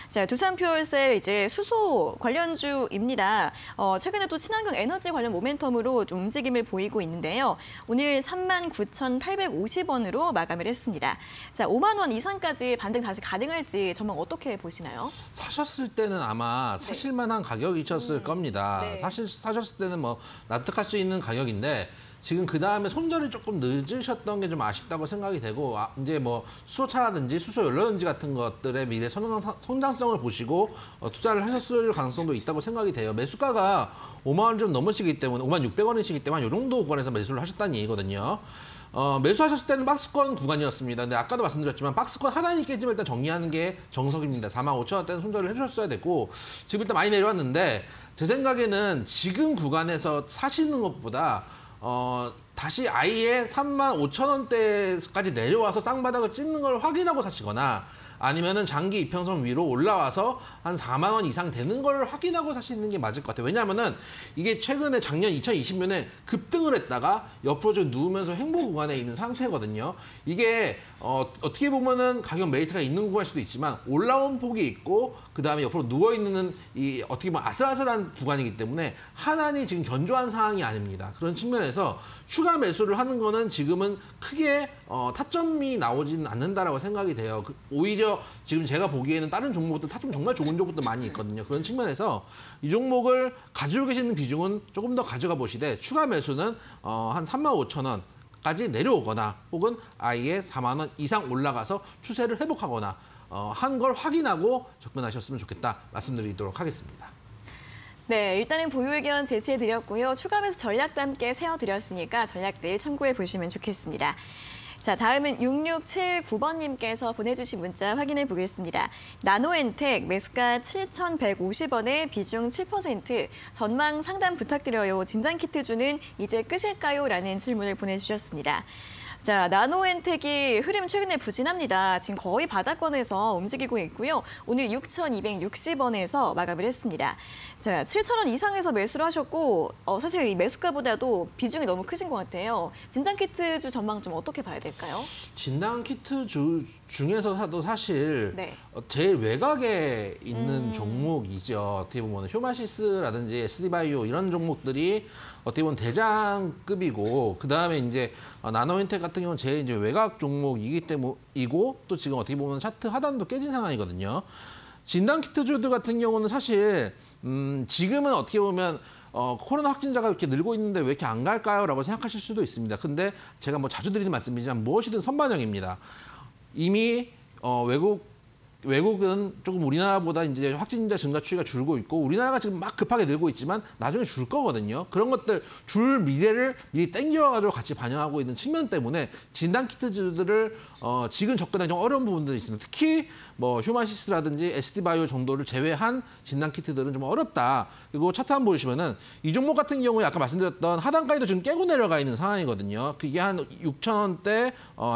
자, 두산퓨얼셀 이제 수소 관련주입니다. 최근에 또 친환경 에너지 관련 모멘텀으로 좀 움직임을 보이고 있는데요. 오늘 39,850원으로 마감을 했습니다. 자, 5만 원 이상까지 반등 다시 가능할지 전망 어떻게 보시나요? 사셨을 때는 아마 사실만한 가격이셨을 겁니다. 네. 사실 사셨을 때는 뭐 납득할 수 있는 가격인데 지금 그 다음에 손절이 조금 늦으셨던 게 좀 아쉽다고 생각이 되고 이제 뭐 수소차라든지 수소 연료전지 같은 것들의 미래 성장성을 보시고 투자를 하셨을 가능성도 있다고 생각이 돼요. 매수가가 5만 원 좀 넘으시기 때문에 56,600원이시기 때문에 이 정도 구간에서 매수를 하셨다는 얘기거든요. 매수하셨을 때는 박스권 구간이었습니다. 근데 아까도 말씀드렸지만 박스권 하단이 깨지면 일단 정리하는 게 정석입니다. 45,000원대는 손절을 해주셨어야 됐고 지금 일단 많이 내려왔는데 제 생각에는 지금 구간에서 사시는 것보다 다시 아예 35,000원대까지 내려와서 쌍바닥을 찍는 걸 확인하고 사시거나 아니면은 장기 이평선 위로 올라와서 한 4만 원 이상 되는 걸 확인하고 사시는 게 맞을 것 같아요. 왜냐하면은 이게 최근에 작년 2020년에 급등을 했다가 옆으로 좀 누우면서 횡보 구간에 있는 상태거든요. 이게 어떻게 보면은 가격 메리트가 있는 구간일 수도 있지만 올라온 폭이 있고 그 다음에 옆으로 누워 있는 이 어떻게 보면 아슬아슬한 구간이기 때문에 하단이 지금 견조한 상황이 아닙니다. 그런 측면에서 추가 매수를 하는 거는 지금은 크게 타점이 나오지는 않는다라고 생각이 돼요. 오히려 지금 제가 보기에는 다른 종목들 타점 정말 좋은 종목도 많이 있거든요. 그런 측면에서 이 종목을 가지고 계시는 비중은 조금 더 가져가 보시되 추가 매수는 한 35,000원 까지 내려오거나 혹은 아예 4만 원 이상 올라가서 추세를 회복하거나 한 걸 확인하고 접근하셨으면 좋겠다 말씀드리도록 하겠습니다. 네, 일단은 보유 의견 제시해드렸고요. 추가 매수 전략도 함께 세워드렸으니까 전략들 참고해 보시면 좋겠습니다. 자, 다음은 6679번님께서 보내주신 문자 확인해 보겠습니다. 나노엔텍 매수가 7,150원에 비중 7%, 전망 상담 부탁드려요. 진단키트주는 이제 끝일까요? 라는 질문을 보내주셨습니다. 자, 나노엔텍이 흐름 최근에 부진합니다. 지금 거의 바닥권에서 움직이고 있고요. 오늘 6,260원에서 마감을 했습니다. 자, 7,000원 이상에서 매수를 하셨고 사실 이 매수가보다도 비중이 너무 크신 것 같아요. 진단키트주 전망 좀 어떻게 봐야 될까요? 진단키트주 중에서도 사실 네. 제일 외곽에 있는 종목이죠. 어떻게 보면 휴마시스라든지 SD바이오 이런 종목들이 어떻게 보면 대장급이고 그 다음에 이제 나노인텍 같은 경우는 제일 이제 외곽 종목이기 때문이고 또 지금 어떻게 보면 차트 하단도 깨진 상황이거든요. 진단키트주들 같은 경우는 사실 지금은 어떻게 보면 코로나 확진자가 이렇게 늘고 있는데 왜 이렇게 안 갈까요? 라고 생각하실 수도 있습니다. 근데 제가 뭐 자주 드리는 말씀이지만 무엇이든 선반영입니다. 이미 외국 외국은 조금 우리나라보다 이제 확진자 증가 추이가 줄고 있고 우리나라가 지금 막 급하게 늘고 있지만 나중에 줄 거거든요. 그런 것들 줄 미래를 미리 땡겨가지고 같이 반영하고 있는 측면 때문에 진단키트들을 지금 접근하기 좀 어려운 부분들이 있습니다. 특히 뭐 휴마시스라든지 SD바이오 정도를 제외한 진단키트들은 좀 어렵다. 그리고 차트 한번 보시면은 이 종목 같은 경우에 아까 말씀드렸던 하단가에도 지금 깨고 내려가 있는 상황이거든요. 그게 한 6,000원대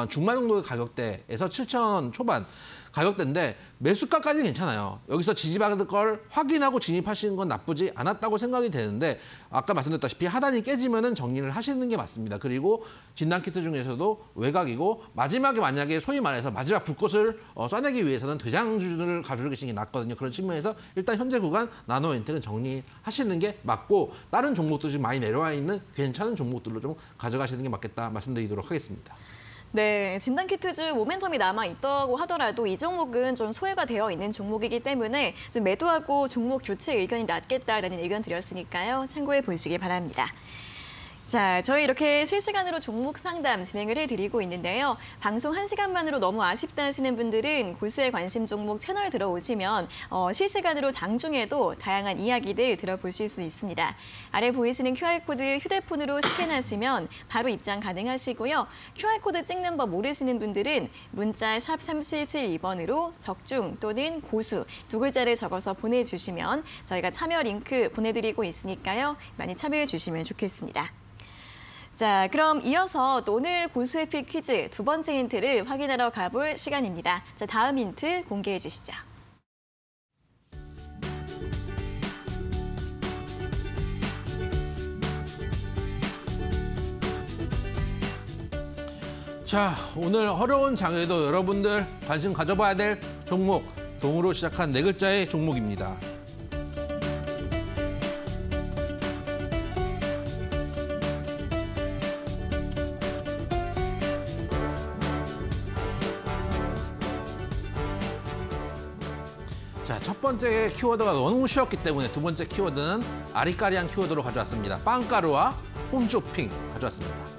중반 정도의 가격대에서 7,000원 초반. 가격대인데 매수가까지는 괜찮아요. 여기서 지지받을 걸 확인하고 진입하시는 건 나쁘지 않았다고 생각이 되는데 아까 말씀드렸다시피 하단이 깨지면은 정리를 하시는 게 맞습니다. 그리고 진단키트 중에서도 외곽이고 마지막에 만약에 소위 말해서 마지막 불꽃을 쏴내기 위해서는 대장주를 가지고 계시는 게 낫거든요. 그런 측면에서 일단 현재 구간 나노엔텍은 정리하시는 게 맞고 다른 종목도 지금 많이 내려와 있는 괜찮은 종목들로 좀 가져가시는 게 맞겠다 말씀드리도록 하겠습니다. 네, 진단키트주 모멘텀이 남아있다고 하더라도 이 종목은 좀 소외가 되어 있는 종목이기 때문에 좀 매도하고 종목 교체 의견이 낫겠다라는 의견 드렸으니까요. 참고해 보시기 바랍니다. 자, 저희 이렇게 실시간으로 종목 상담 진행을 해드리고 있는데요. 방송 1시간만으로 너무 아쉽다 하시는 분들은 고수의 관심 종목 채널 들어오시면 실시간으로 장중에도 다양한 이야기들 들어보실 수 있습니다. 아래 보이시는 QR코드 휴대폰으로 스캔하시면 바로 입장 가능하시고요. QR코드 찍는 법 모르시는 분들은 문자 샵 3772번으로 적중 또는 고수 두 글자를 적어서 보내주시면 저희가 참여 링크 보내드리고 있으니까요. 많이 참여해 주시면 좋겠습니다. 자, 그럼 이어서 또 오늘 고수의 필 퀴즈 두 번째 힌트를 확인하러 가볼 시간입니다. 자, 다음 힌트 공개해 주시죠. 자, 오늘 어려운 장에도 여러분들 관심 가져봐야 될 종목, 동으로 시작한 네 글자의 종목입니다. 자, 첫 번째 키워드가 너무 쉬웠기 때문에 두 번째 키워드는 아리까리한 키워드로 가져왔습니다. 빵가루와 홈쇼핑 가져왔습니다.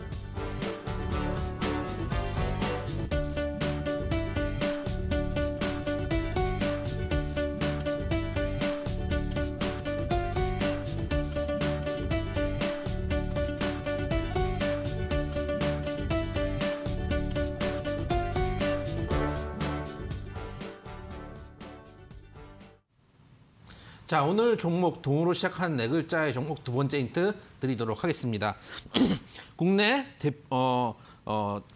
자, 오늘 종목 동으로 시작한 네 글자의 종목 두 번째 힌트 드리도록 하겠습니다. 국내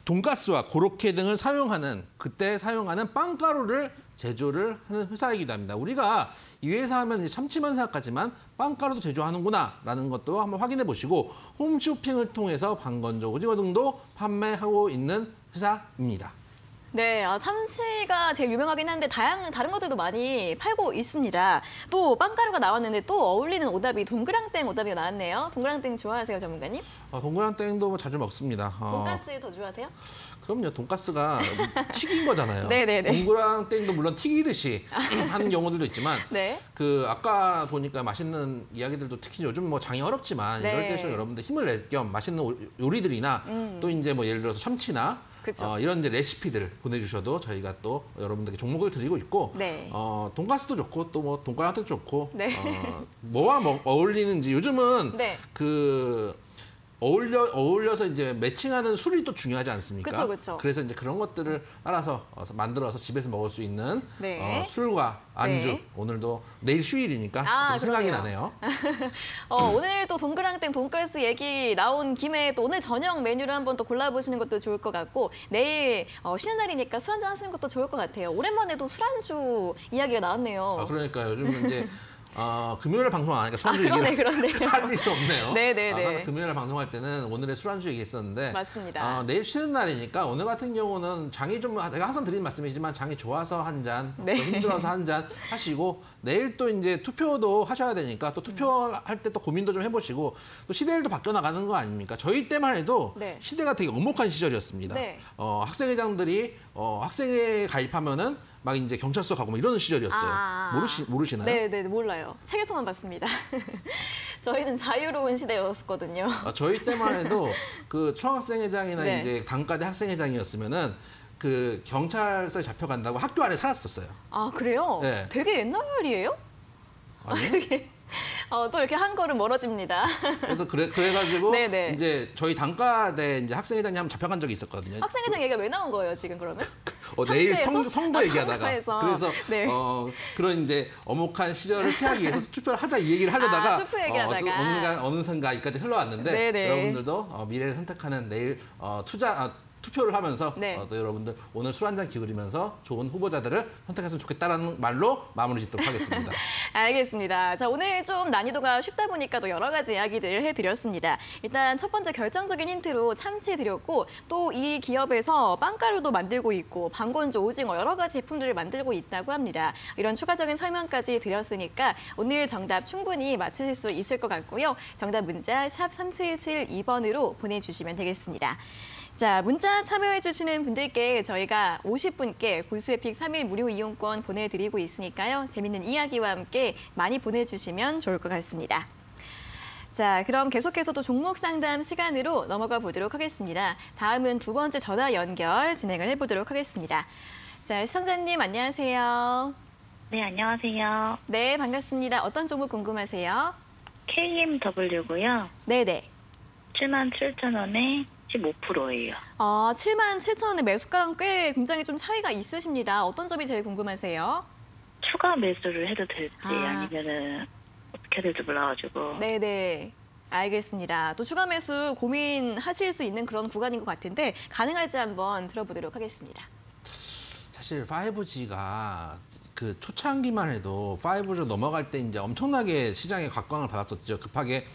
돈가스와 고로케 등을 사용하는 그때 사용하는 빵가루를 제조를 하는 회사이기도 합니다. 우리가 이 회사 하면 이제 참치만 생각하지만 빵가루도 제조하는구나라는 것도 한번 확인해 보시고 홈쇼핑을 통해서 방건조 오징어 등도 판매하고 있는 회사입니다. 네, 참치가 제일 유명하긴 한데 다른 것들도 많이 팔고 있습니다. 또 빵가루가 나왔는데 또 어울리는 오답이 동그랑땡 오답이 나왔네요. 동그랑땡 좋아하세요, 전문가님? 동그랑땡도 뭐 자주 먹습니다. 돈가스 더 좋아하세요? 그럼요. 돈가스가 튀긴 거잖아요. 네네네. 동그랑땡도 물론 튀기듯이 하는 경우들도 있지만 네. 그 아까 보니까 맛있는 이야기들도 특히 요즘 뭐 장이 어렵지만 네. 이럴 때일수록 여러분들 힘을 낼 겸 맛있는 요리들이나 또 이제 뭐 예를 들어서 참치나 이런 이제 레시피들 보내주셔도 저희가 또 여러분들께 종목을 드리고 있고 네. 돈가스도 좋고 또 뭐 돈가스도 좋고 네. 뭐와 어울리는지 요즘은 네. 어울려서 이제 매칭하는 술이 또 중요하지 않습니까? 그쵸. 그래서 이제 그런 것들을 따라서 만들어서 집에서 먹을 수 있는 네. 술과 안주. 네. 오늘도 내일 휴일이니까 또 생각이 그러네요. 나네요. 오늘 또 동그랑땡 돈가스 얘기 나온 김에 또 오늘 저녁 메뉴를 한번 또 골라보시는 것도 좋을 것 같고 내일 쉬는 날이니까 술 한잔 하시는 것도 좋을 것 같아요. 오랜만에 또 술안주 이야기가 나왔네요. 그러니까요. 요즘 이제 금요일에 방송 안 하니까 술안주 얘기를 할 일이 없네요. 네네네. 금요일에 방송할 때는 오늘의 술안주 얘기했었는데 맞습니다. 내일 쉬는 날이니까 오늘 같은 경우는 장이 좀 제가 항상 드리는 말씀이지만 장이 좋아서 한 잔, 또 힘들어서 한 잔 하시고 내일 또 이제 투표도 하셔야 되니까 또 투표할 때 또 고민도 좀 해보시고 또 시대도 바뀌어 나가는 거 아닙니까? 저희 때만 해도 시대가 되게 엄혹한 시절이었습니다. 학생회장들이 학생회에 가입하면은 막 이제 경찰서 가고 막 이러는 시절이었어요. 모르시나요? 네, 몰라요. 책에서만 봤습니다. 저희는 자유로운 시대였거든요. 저희 때만 해도 그 총학생회장이나 이제 단과대 학생회장이었으면은 그 경찰서에 잡혀간다고 학교 안에 살았었어요. 아, 그래요? 네. 되게 옛날이에요? 아니요? 또 이렇게 한 걸음 멀어집니다. 그래서 그래가지고 네네. 이제 저희 단과대 이제 학생회장이 한번 잡혀간 적이 있었거든요. 학생회장 얘기가 왜 나온 거예요, 지금 그러면? 내일 참치에서? 성도 얘기하다가 성도에서. 그래서 네. 그런 이제 엄혹한 시절을 피하기 위해서 투표를 하자 이 얘기를 하려다가 투표 얘기하다가. 어느 순간까지 흘러왔는데 네네. 여러분들도 미래를 선택하는 내일 투표를 하면서 네. 또 여러분들 오늘 술 한잔 기울이면서 좋은 후보자들을 선택했으면 좋겠다라는 말로 마무리 짓도록 하겠습니다. 알겠습니다. 자, 오늘 좀 난이도가 쉽다 보니까 또 여러 가지 이야기들을 해드렸습니다. 일단 첫 번째 결정적인 힌트로 참치 드렸고 또 이 기업에서 빵가루도 만들고 있고 방건조, 오징어 여러 가지 제품들을 만들고 있다고 합니다. 이런 추가적인 설명까지 드렸으니까 오늘 정답 충분히 맞추실 수 있을 것 같고요. 정답 문자 샵 3772번으로 보내주시면 되겠습니다. 자, 문자 참여해주시는 분들께 저희가 50분께 골수에픽 3일 무료 이용권 보내드리고 있으니까요. 재밌는 이야기와 함께 많이 보내주시면 좋을 것 같습니다. 자, 그럼 계속해서 또 종목 상담 시간으로 넘어가 보도록 하겠습니다. 다음은 두 번째 전화 연결 진행을 해보도록 하겠습니다. 자, 시청자님 안녕하세요. 네, 안녕하세요. 네, 반갑습니다. 어떤 종목 궁금하세요? KMW고요. 네네. 77,000원에 15%예요. 77,000원의 매수가랑 꽤 굉장히 좀 차이가 있으십니다. 어떤 점이 제일 궁금하세요? 추가 매수를 해도 될지 아. 아니면은 어떻게 해야 될지 몰라가지고. 네네. 알겠습니다. 또 추가 매수 고민하실 수 있는 그런 구간인 것 같은데 가능할지 한번 들어보도록 하겠습니다. 사실 5G가 그 초창기만 해도 5G로 넘어갈 때 이제 엄청나게 시장에 각광을 받았었죠. 급하게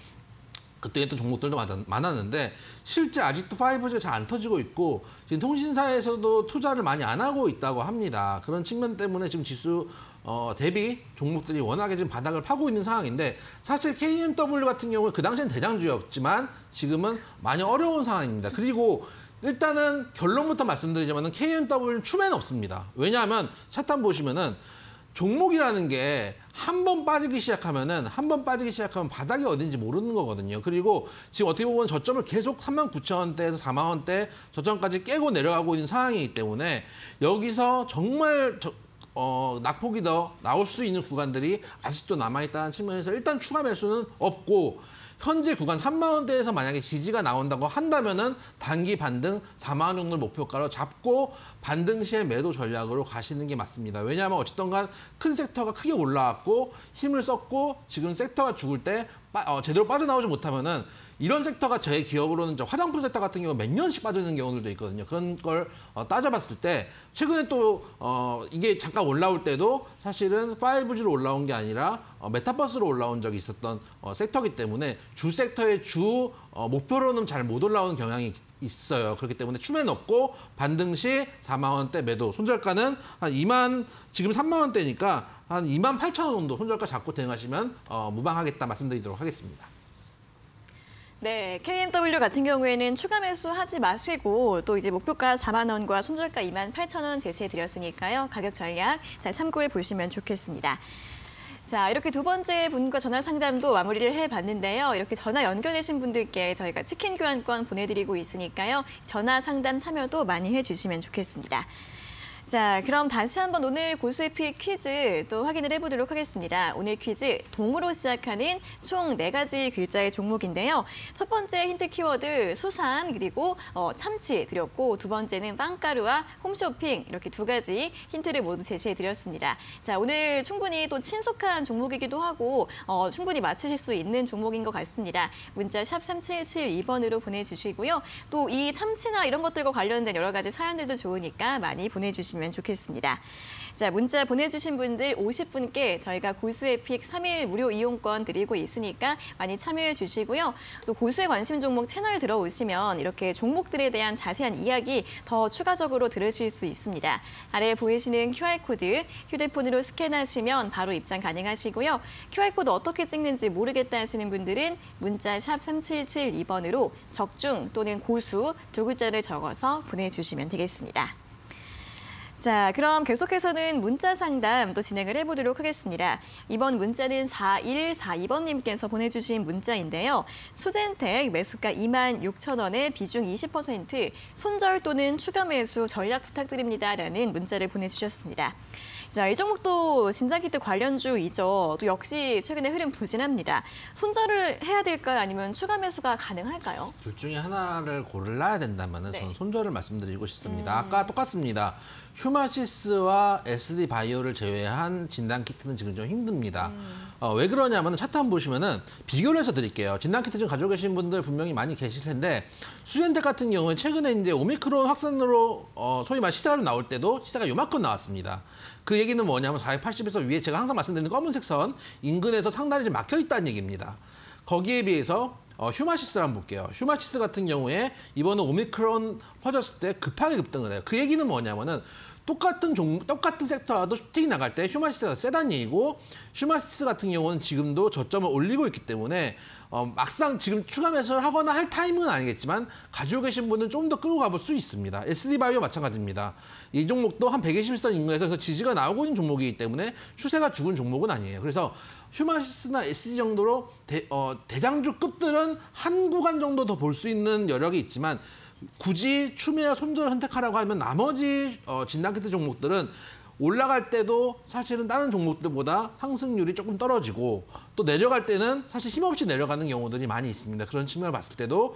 급등했던 종목들도 많았는데 실제 아직도 5G가 잘 안 터지고 있고 지금 통신사에서도 투자를 많이 안 하고 있다고 합니다. 그런 측면 때문에 지금 지수 대비 종목들이 워낙에 지금 바닥을 파고 있는 상황인데 사실 KMW 같은 경우에 그 당시엔 대장주였지만 지금은 많이 어려운 상황입니다. 그리고 일단은 결론부터 말씀드리자면 KMW는 추매는 없습니다. 왜냐하면 차트 보시면은 종목이라는 게 한 번 빠지기 시작하면 바닥이 어딘지 모르는 거거든요. 그리고 지금 어떻게 보면 저점을 계속 39,000원대에서 40,000원대 저점까지 깨고 내려가고 있는 상황이기 때문에 여기서 정말 낙폭이 더 나올 수 있는 구간들이 아직도 남아있다는 측면에서 일단 추가 매수는 없고 현재 구간 3만 원대에서 만약에 지지가 나온다고 한다면은 단기 반등 4만 원 정도를 목표가로 잡고 반등 시에 매도 전략으로 가시는 게 맞습니다. 왜냐하면 어쨌든 간 큰 섹터가 크게 올라왔고 힘을 썼고 지금 섹터가 죽을 때 제대로 빠져나오지 못하면은 이런 섹터가 제 기억으로는 화장품 섹터 같은 경우 몇 년씩 빠지는 경우들도 있거든요. 그런 걸 따져봤을 때 최근에 또 이게 잠깐 올라올 때도 사실은 5G로 올라온 게 아니라 메타버스로 올라온 적이 있었던 섹터이기 때문에 주 섹터의 주 목표로는 잘 못 올라오는 경향이 있어요. 그렇기 때문에 추매는 없고 반등 시 4만 원대 매도, 손절가는 한 지금 3만 원대니까 한 28,000원 정도 손절가 잡고 대응하시면 무방하겠다 말씀드리도록 하겠습니다. 네, KMW 같은 경우에는 추가 매수하지 마시고 또 이제 목표가 4만 원과 손절가 28,000원 제시해 드렸으니까요. 가격 전략 잘 참고해 보시면 좋겠습니다. 자, 이렇게 두 번째 분과 전화 상담도 마무리를 해봤는데요. 이렇게 전화 연결되신 분들께 저희가 치킨 교환권 보내드리고 있으니까요. 전화 상담 참여도 많이 해주시면 좋겠습니다. 자, 그럼 다시 한번 오늘 골수에픽 퀴즈 또 확인을 해보도록 하겠습니다. 오늘 퀴즈 동으로 시작하는 총 4가지 글자의 종목인데요. 첫 번째 힌트 키워드 수산 그리고 참치 드렸고 두 번째는 빵가루와 홈쇼핑 이렇게 두 가지 힌트를 모두 제시해드렸습니다. 자, 오늘 충분히 또 친숙한 종목이기도 하고 충분히 맞추실 수 있는 종목인 것 같습니다. 문자 샵 3772번으로 보내주시고요. 또 이 참치나 이런 것들과 관련된 여러 가지 사연들도 좋으니까 많이 보내주시면 좋겠습니다. 자, 문자 보내주신 분들 50분께 저희가 골수에픽 3일 무료 이용권 드리고 있으니까 많이 참여해 주시고요. 또 골수에 관심 종목 채널 들어오시면 이렇게 종목들에 대한 자세한 이야기 더 추가적으로 들으실 수 있습니다. 아래 보이시는 QR코드 휴대폰으로 스캔하시면 바로 입장 가능하시고요. QR코드 어떻게 찍는지 모르겠다 하시는 분들은 문자 샵 3772번으로 적중 또는 고수 두 글자를 적어서 보내주시면 되겠습니다. 자, 그럼 계속해서는 문자 상담 또 진행을 해보도록 하겠습니다. 이번 문자는 4142번님께서 보내주신 문자인데요. 수젠텍 매수가 26,000원에 비중 20%, 손절 또는 추가 매수 전략 부탁드립니다라는 문자를 보내주셨습니다. 자, 이 종목도 진단키트 관련주이죠. 또 역시 최근에 흐름 부진합니다. 손절을 해야 될까요? 아니면 추가 매수가 가능할까요? 둘 중에 하나를 골라야 된다면 네. 저는 손절을 말씀드리고 싶습니다. 아까 똑같습니다. 휴마시스와 SD바이오를 제외한 진단키트는 지금 좀 힘듭니다. 왜 그러냐면 차트 한번 보시면은 비교를 해서 드릴게요. 진단키트 지금 가지고 계신 분들 분명히 많이 계실 텐데 수젠텍 같은 경우는 최근에 이제 오미크론 확산으로 소위 말 시세가 나올 때도 시세가 요만큼 나왔습니다. 그 얘기는 뭐냐면 480에서 위에 제가 항상 말씀드리는 검은색 선 인근에서 상단이 좀 막혀 있다는 얘기입니다. 거기에 비해서 휴마시스를 한번 볼게요. 휴마시스 같은 경우에 이번에 오미크론 퍼졌을 때 급하게 급등을 해요. 그 얘기는 뭐냐면은 똑같은 섹터와도 슈팅이 나갈 때 휴마시스가 세다는 얘기고 휴마시스 같은 경우는 지금도 저점을 올리고 있기 때문에 막상 지금 추가 매수를 하거나 할 타이밍은 아니겠지만 가지고 계신 분은 좀 더 끌고 가볼 수 있습니다. SD바이오 마찬가지입니다. 이 종목도 한 120선 인근에서 지지가 나오고 있는 종목이기 때문에 추세가 죽은 종목은 아니에요. 그래서 휴마시스나 SD 정도로 대장주급들은 한 구간 정도 더 볼 수 있는 여력이 있지만 굳이 추매와 손절을 선택하라고 하면 나머지 진단키트 종목들은 올라갈 때도 사실은 다른 종목들보다 상승률이 조금 떨어지고 또 내려갈 때는 사실 힘없이 내려가는 경우들이 많이 있습니다. 그런 측면을 봤을 때도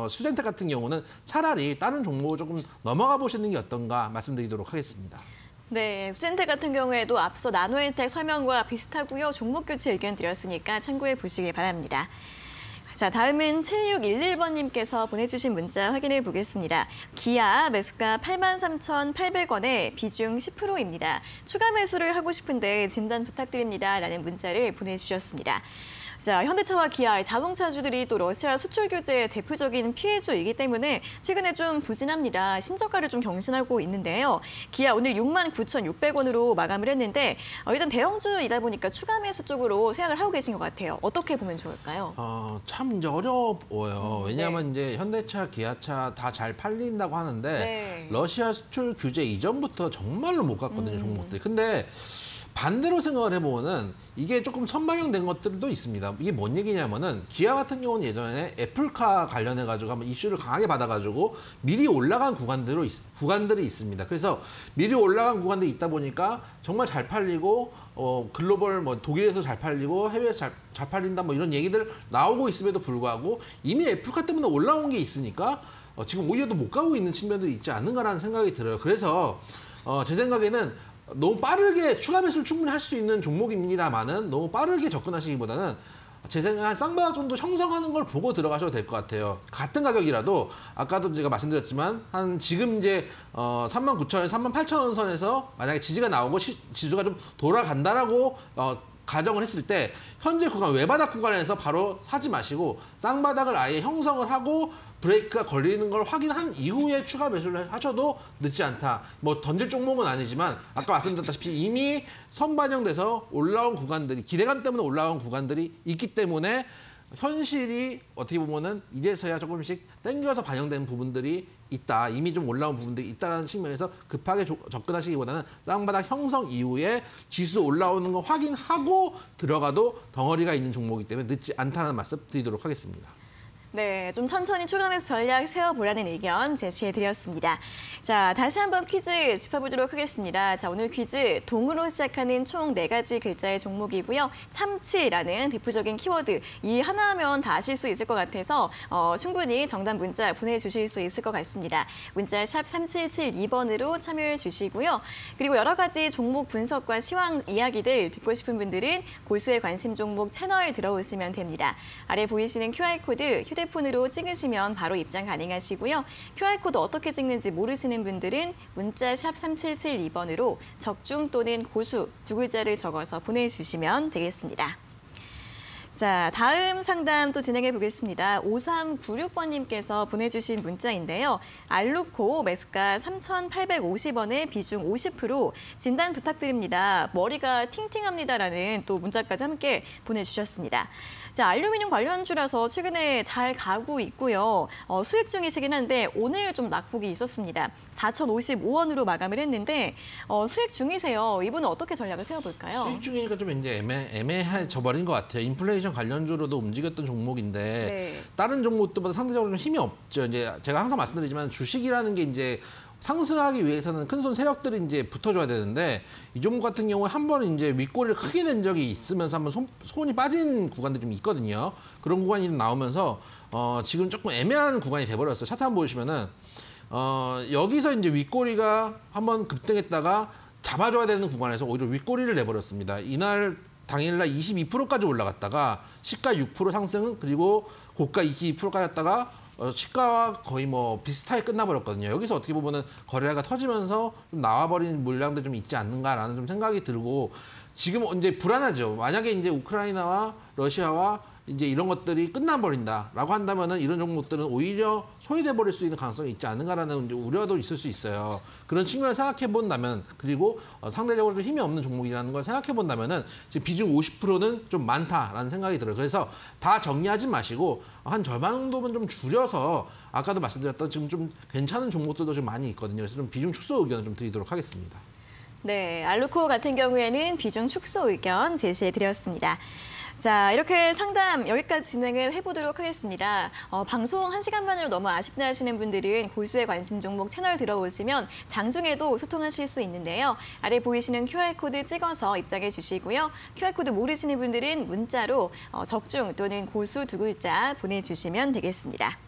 수젠텍 같은 경우는 차라리 다른 종목을 조금 넘어가 보시는 게 어떤가 말씀드리도록 하겠습니다. 네, 수젠텍 같은 경우에도 앞서 나노엔텍 설명과 비슷하고요. 종목 교체 의견 드렸으니까 참고해 보시기 바랍니다. 자, 다음은 7611번님께서 보내주신 문자 확인해 보겠습니다. 기아 매수가 83,800원에 비중 10%입니다. 추가 매수를 하고 싶은데 진단 부탁드립니다. 라는 문자를 보내주셨습니다. 자, 현대차와 기아, 자동차주들이 또 러시아 수출 규제의 대표적인 피해주이기 때문에 최근에 좀 부진합니다. 신저가를 좀 경신하고 있는데요. 기아 오늘 69,600원으로 마감을 했는데 일단 대형주이다 보니까 추가 매수 쪽으로 생각을 하고 계신 것 같아요. 어떻게 보면 좋을까요? 참 이제 어려워요. 왜냐하면 이제 현대차, 기아차 다 잘 팔린다고 하는데 네. 러시아 수출 규제 이전부터 정말로 못 갔거든요, 종목들이. 근데 반대로 생각을 해보면은 이게 조금 선방형된 것들도 있습니다. 이게 뭔 얘기냐면은 기아 같은 경우는 예전에 애플카 관련해가지고 한번 이슈를 강하게 받아가지고 미리 올라간 구간들이 있습니다. 그래서 미리 올라간 구간들이 있다 보니까 정말 잘 팔리고 글로벌 독일에서 잘 팔리고 해외에서 잘 팔린다 뭐 이런 얘기들 나오고 있음에도 불구하고 이미 애플카 때문에 올라온 게 있으니까 지금 오히려 더 못 가고 있는 측면들이 있지 않는가라는 생각이 들어요. 그래서 제 생각에는 너무 빠르게 추가 매수를 충분히 할 수 있는 종목입니다만은 너무 빠르게 접근하시기보다는 제 생각에 한 쌍바닥 정도 형성하는 걸 보고 들어가셔도 될 것 같아요. 같은 가격이라도 아까도 제가 말씀드렸지만 한 지금 이제 39,000원, 38,000원 선에서 만약에 지지가 나오고 지수가 좀 돌아간다라고 가정을 했을 때 현재 구간 외바닥 구간에서 바로 사지 마시고 쌍바닥을 아예 형성을 하고 브레이크가 걸리는 걸 확인한 이후에 추가 매수를 하셔도 늦지 않다. 뭐 던질 종목은 아니지만 아까 말씀드렸다시피 이미 선반영돼서 올라온 구간들이 기대감 때문에 올라온 구간들이 있기 때문에 현실이 어떻게 보면은 이제서야 조금씩 땡겨서 반영되는 부분들이 있다. 이미 좀 올라온 부분들이 있다는 측면에서 급하게 접근하시기보다는 쌍바닥 형성 이후에 지수 올라오는 거 확인하고 들어가도 덩어리가 있는 종목이기 때문에 늦지 않다는 말씀 드리도록 하겠습니다. 네, 좀 천천히 추가 매수 전략 세워보라는 의견 제시해드렸습니다. 자, 다시 한번 퀴즈 짚어보도록 하겠습니다. 자, 오늘 퀴즈 동으로 시작하는 총 4가지 글자의 종목이고요. 참치라는 대표적인 키워드 이 하나하면 다 아실 수 있을 것 같아서 충분히 정답 문자 보내주실 수 있을 것 같습니다. 문자 샵 3772번으로 참여해 주시고요. 그리고 여러 가지 종목 분석과 시황 이야기들 듣고 싶은 분들은 고수의 관심 종목 채널 들어오시면 됩니다. 아래 보이시는 QR코드 휴대폰으로 찍으시면 바로 입장 가능하시고요. QR코드 어떻게 찍는지 모르시는 분들은 문자 샵 3772번으로 적중 또는 고수 2글자를 적어서 보내주시면 되겠습니다. 자, 다음 상담 또 진행해 보겠습니다. 5396번님께서 보내주신 문자인데요. 알루코 매수가 3,850원에 비중 50% 진단 부탁드립니다. 머리가 팅팅합니다라는 또 문자까지 함께 보내주셨습니다. 자, 알루미늄 관련주라서 최근에 잘 가고 있고요. 수익 중이시긴 한데 오늘 좀 낙폭이 있었습니다. 4,055원으로 마감을 했는데 수익 중이세요. 이분은 어떻게 전략을 세워볼까요? 수익 중이니까 좀 이제 애매해져 버린 것 같아요. 인플레이션 관련주로도 움직였던 종목인데 네. 다른 종목들보다 상대적으로 좀 힘이 없죠. 이제 제가 항상 말씀드리지만 주식이라는 게 이제 상승하기 위해서는 큰손 세력들이 이제 붙어줘야 되는데 이 종목 같은 경우에 한 번 이제 윗꼬리를 크게 낸 적이 있으면서 한번 손이 빠진 구간들이 좀 있거든요. 그런 구간이 나오면서 지금 조금 애매한 구간이 돼버렸어요. 차트 한번 보시면은 여기서 이제 윗꼬리가 한번 급등했다가 잡아줘야 되는 구간에서 오히려 윗꼬리를 내버렸습니다. 이날 당일날 22%까지 올라갔다가 시가 6% 상승 그리고 고가 22%까지 갔다가 시가와 거의 뭐 비슷하게 끝나버렸거든요. 여기서 어떻게 보면은 거래가 터지면서 좀 나와버린 물량도 좀 있지 않는가라는 좀 생각이 들고 지금 이제 불안하죠. 만약에 이제 우크라이나와 러시아와 이제 이런 것들이 끝나버린다라고 한다면은 이런 종목들은 오히려 소외돼 버릴 수 있는 가능성이 있지 않는가라는 이제 우려도 있을 수 있어요. 그런 측면을 생각해 본다면 그리고 상대적으로 좀 힘이 없는 종목이라는 걸 생각해 본다면은 지금 비중 50%는 좀 많다라는 생각이 들어요. 그래서 다 정리하지 마시고 한 절반 정도는 좀 줄여서 아까도 말씀드렸던 지금 좀 괜찮은 종목들도 좀 많이 있거든요. 그래서 좀 비중 축소 의견을 좀 드리도록 하겠습니다. 네, 알루코 같은 경우에는 비중 축소 의견 제시해 드렸습니다. 자, 이렇게 상담 여기까지 진행을 해보도록 하겠습니다. 방송 1시간만으로 너무 아쉽다 하시는 분들은 고수의 관심 종목 채널 들어오시면 장중에도 소통하실 수 있는데요. 아래 보이시는 QR코드 찍어서 입장해 주시고요. QR코드 모르시는 분들은 문자로 적중 또는 고수 2글자 보내주시면 되겠습니다.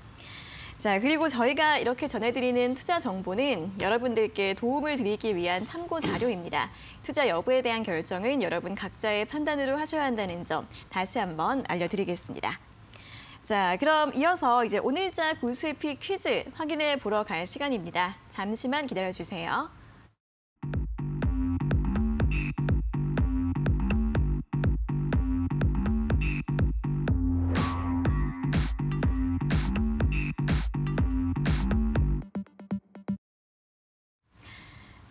자, 그리고 저희가 이렇게 전해드리는 투자 정보는 여러분들께 도움을 드리기 위한 참고 자료입니다. 투자 여부에 대한 결정은 여러분 각자의 판단으로 하셔야 한다는 점 다시 한번 알려드리겠습니다. 자, 그럼 이어서 이제 오늘자 고수익 퀴즈 확인해 보러 갈 시간입니다. 잠시만 기다려주세요.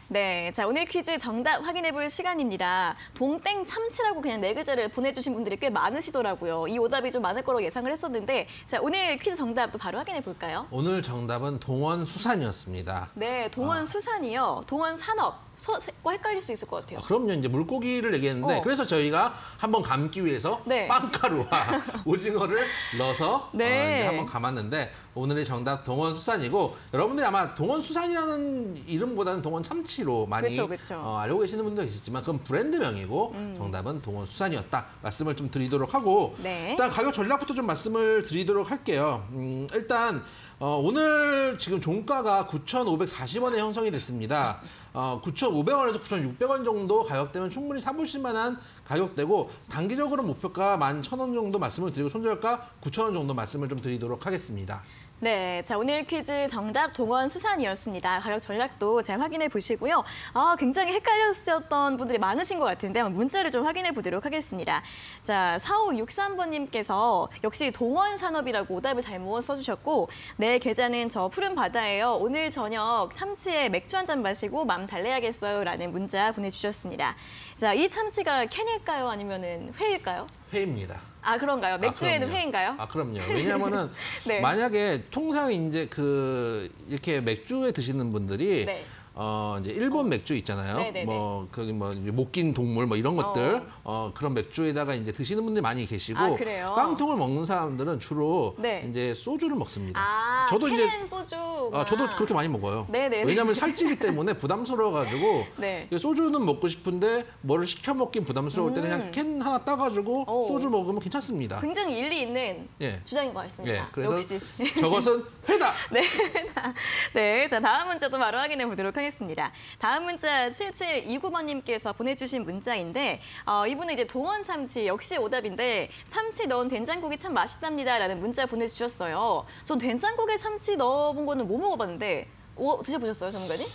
네, 자 오늘 퀴즈 정답 확인해 볼 시간입니다. 동땡 참치라고 그냥 4글자를 보내주신 분들이 꽤 많으시더라고요. 이 오답이 좀 많을 거라고 예상을 했었는데 자 오늘 퀴즈 정답도 바로 확인해 볼까요? 오늘 정답은 동원수산이었습니다. 네, 동원수산이요. 동원산업. 과 헷갈릴 수 있을 것 같아요. 그럼요. 이제 물고기를 얘기했는데 그래서 저희가 한번 감기 위해서 네. 빵가루와 오징어를 넣어서 네. 이제 한번 감았는데 오늘의 정답 동원수산이고 여러분들이 아마 동원수산이라는 이름보다는 동원참치로 많이 그쵸. 알고 계시는 분도 계시지만 그건 브랜드명이고 정답은 동원수산이었다. 말씀을 좀 드리도록 하고 네. 일단 가격 전략부터 좀 말씀을 드리도록 할게요. 일단 오늘 지금 종가가 9,540원에 형성이 됐습니다. 9,500원에서 9,600원 정도 가격대면 충분히 사보실 만한 가격대고 단기적으로 목표가 11,000원 정도 말씀을 드리고 손절가 9,000원 정도 말씀을 좀 드리도록 하겠습니다. 네, 자 오늘 퀴즈 정답 동원수산이었습니다. 가격 전략도 잘 확인해 보시고요. 굉장히 헷갈렸었던 분들이 많으신 것 같은데 한번 문자를 좀 확인해 보도록 하겠습니다. 자, 4563번님께서 역시 동원산업이라고 오답을 잘못 써주셨고 네, 계좌는 저 푸른 바다예요. 오늘 저녁 참치에 맥주 한 잔 마시고 맘 달래야겠어요 라는 문자 보내주셨습니다. 자, 이 참치가 캔일까요? 아니면 회일까요? 회입니다. 아, 그런가요? 맥주에는 그럼요. 회인가요? 그럼요. 왜냐하면은 네. 만약에 통상 이제 이렇게 맥주에 드시는 분들이 네. 이제 일본 맥주 있잖아요. 네네네. 거기 못 낀 동물 이런 것들 그런 맥주에다가 이제 드시는 분들이 많이 계시고 그래요? 깡통을 먹는 사람들은 주로 네. 이제 소주를 먹습니다. 저도 이제 소주. 저도 그렇게 많이 먹어요. 네네. 왜냐하면 살찌기 때문에 부담스러워가지고 네. 소주는 먹고 싶은데 뭐를 시켜 먹긴 부담스러울 때는 그냥 캔 하나 따가지고 소주 먹으면 괜찮습니다. 굉장히 일리 있는 예. 주장인 것 같습니다. 예, 그래서 역시. 저것은 회다. 네, 네, 자 다음 문자도 바로 확인해 보도록 하겠습니다. 다음 문자 7729번님께서 보내주신 문자인데 이분은 이제 동원 참치 역시 오답인데 참치 넣은 된장국이 참 맛있답니다라는 문자 보내주셨어요. 전 된장국에 참치 넣어본 거는 못 먹어봤는데 드셔보셨어요, 전문가님?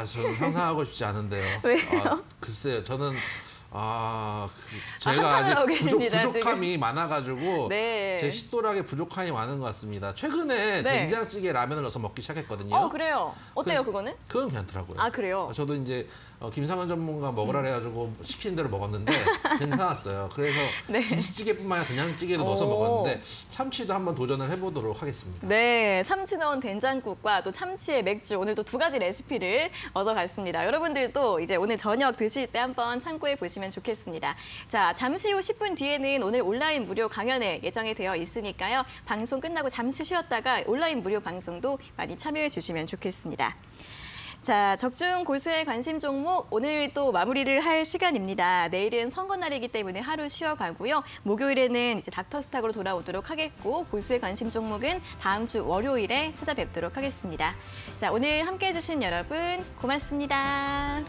저는 상상하고 싶지 않은데요. 왜요? 글쎄요, 저는 제가 한탕을 하고 아직 계십니다, 부족함이 많아가지고 네. 제 식도락에 부족함이 많은 것 같습니다. 최근에 네. 된장찌개 라면을 넣어서 먹기 시작했거든요. 그래요. 어때요, 그거는? 그건 괜찮더라고요. 아, 그래요? 저도 이제 김상원 전문가 먹으라 그래가지고 시키는 대로 먹었는데 괜찮았어요. 그래서 네. 김치찌개뿐만 아니라 된장찌개도 넣어서 먹었는데 참치도 한번 도전을 해보도록 하겠습니다. 네, 참치 넣은 된장국과 또 참치의 맥주 오늘 또 두 가지 레시피를 얻어갔습니다. 여러분들도 이제 오늘 저녁 드실 때 한번 참고해 보시면 좋겠습니다. 자, 잠시 후 10분 뒤에는 오늘 온라인 무료 강연회 예정이 되어 있으니까요. 방송 끝나고 잠시 쉬었다가 온라인 무료 방송도 많이 참여해 주시면 좋겠습니다. 자, 적중 고수의 관심 종목 오늘 또 마무리를 할 시간입니다. 내일은 선거날이기 때문에 하루 쉬어가고요. 목요일에는 이제 닥터스탁으로 돌아오도록 하겠고 고수의 관심 종목은 다음 주 월요일에 찾아뵙도록 하겠습니다. 자, 오늘 함께해 주신 여러분 고맙습니다.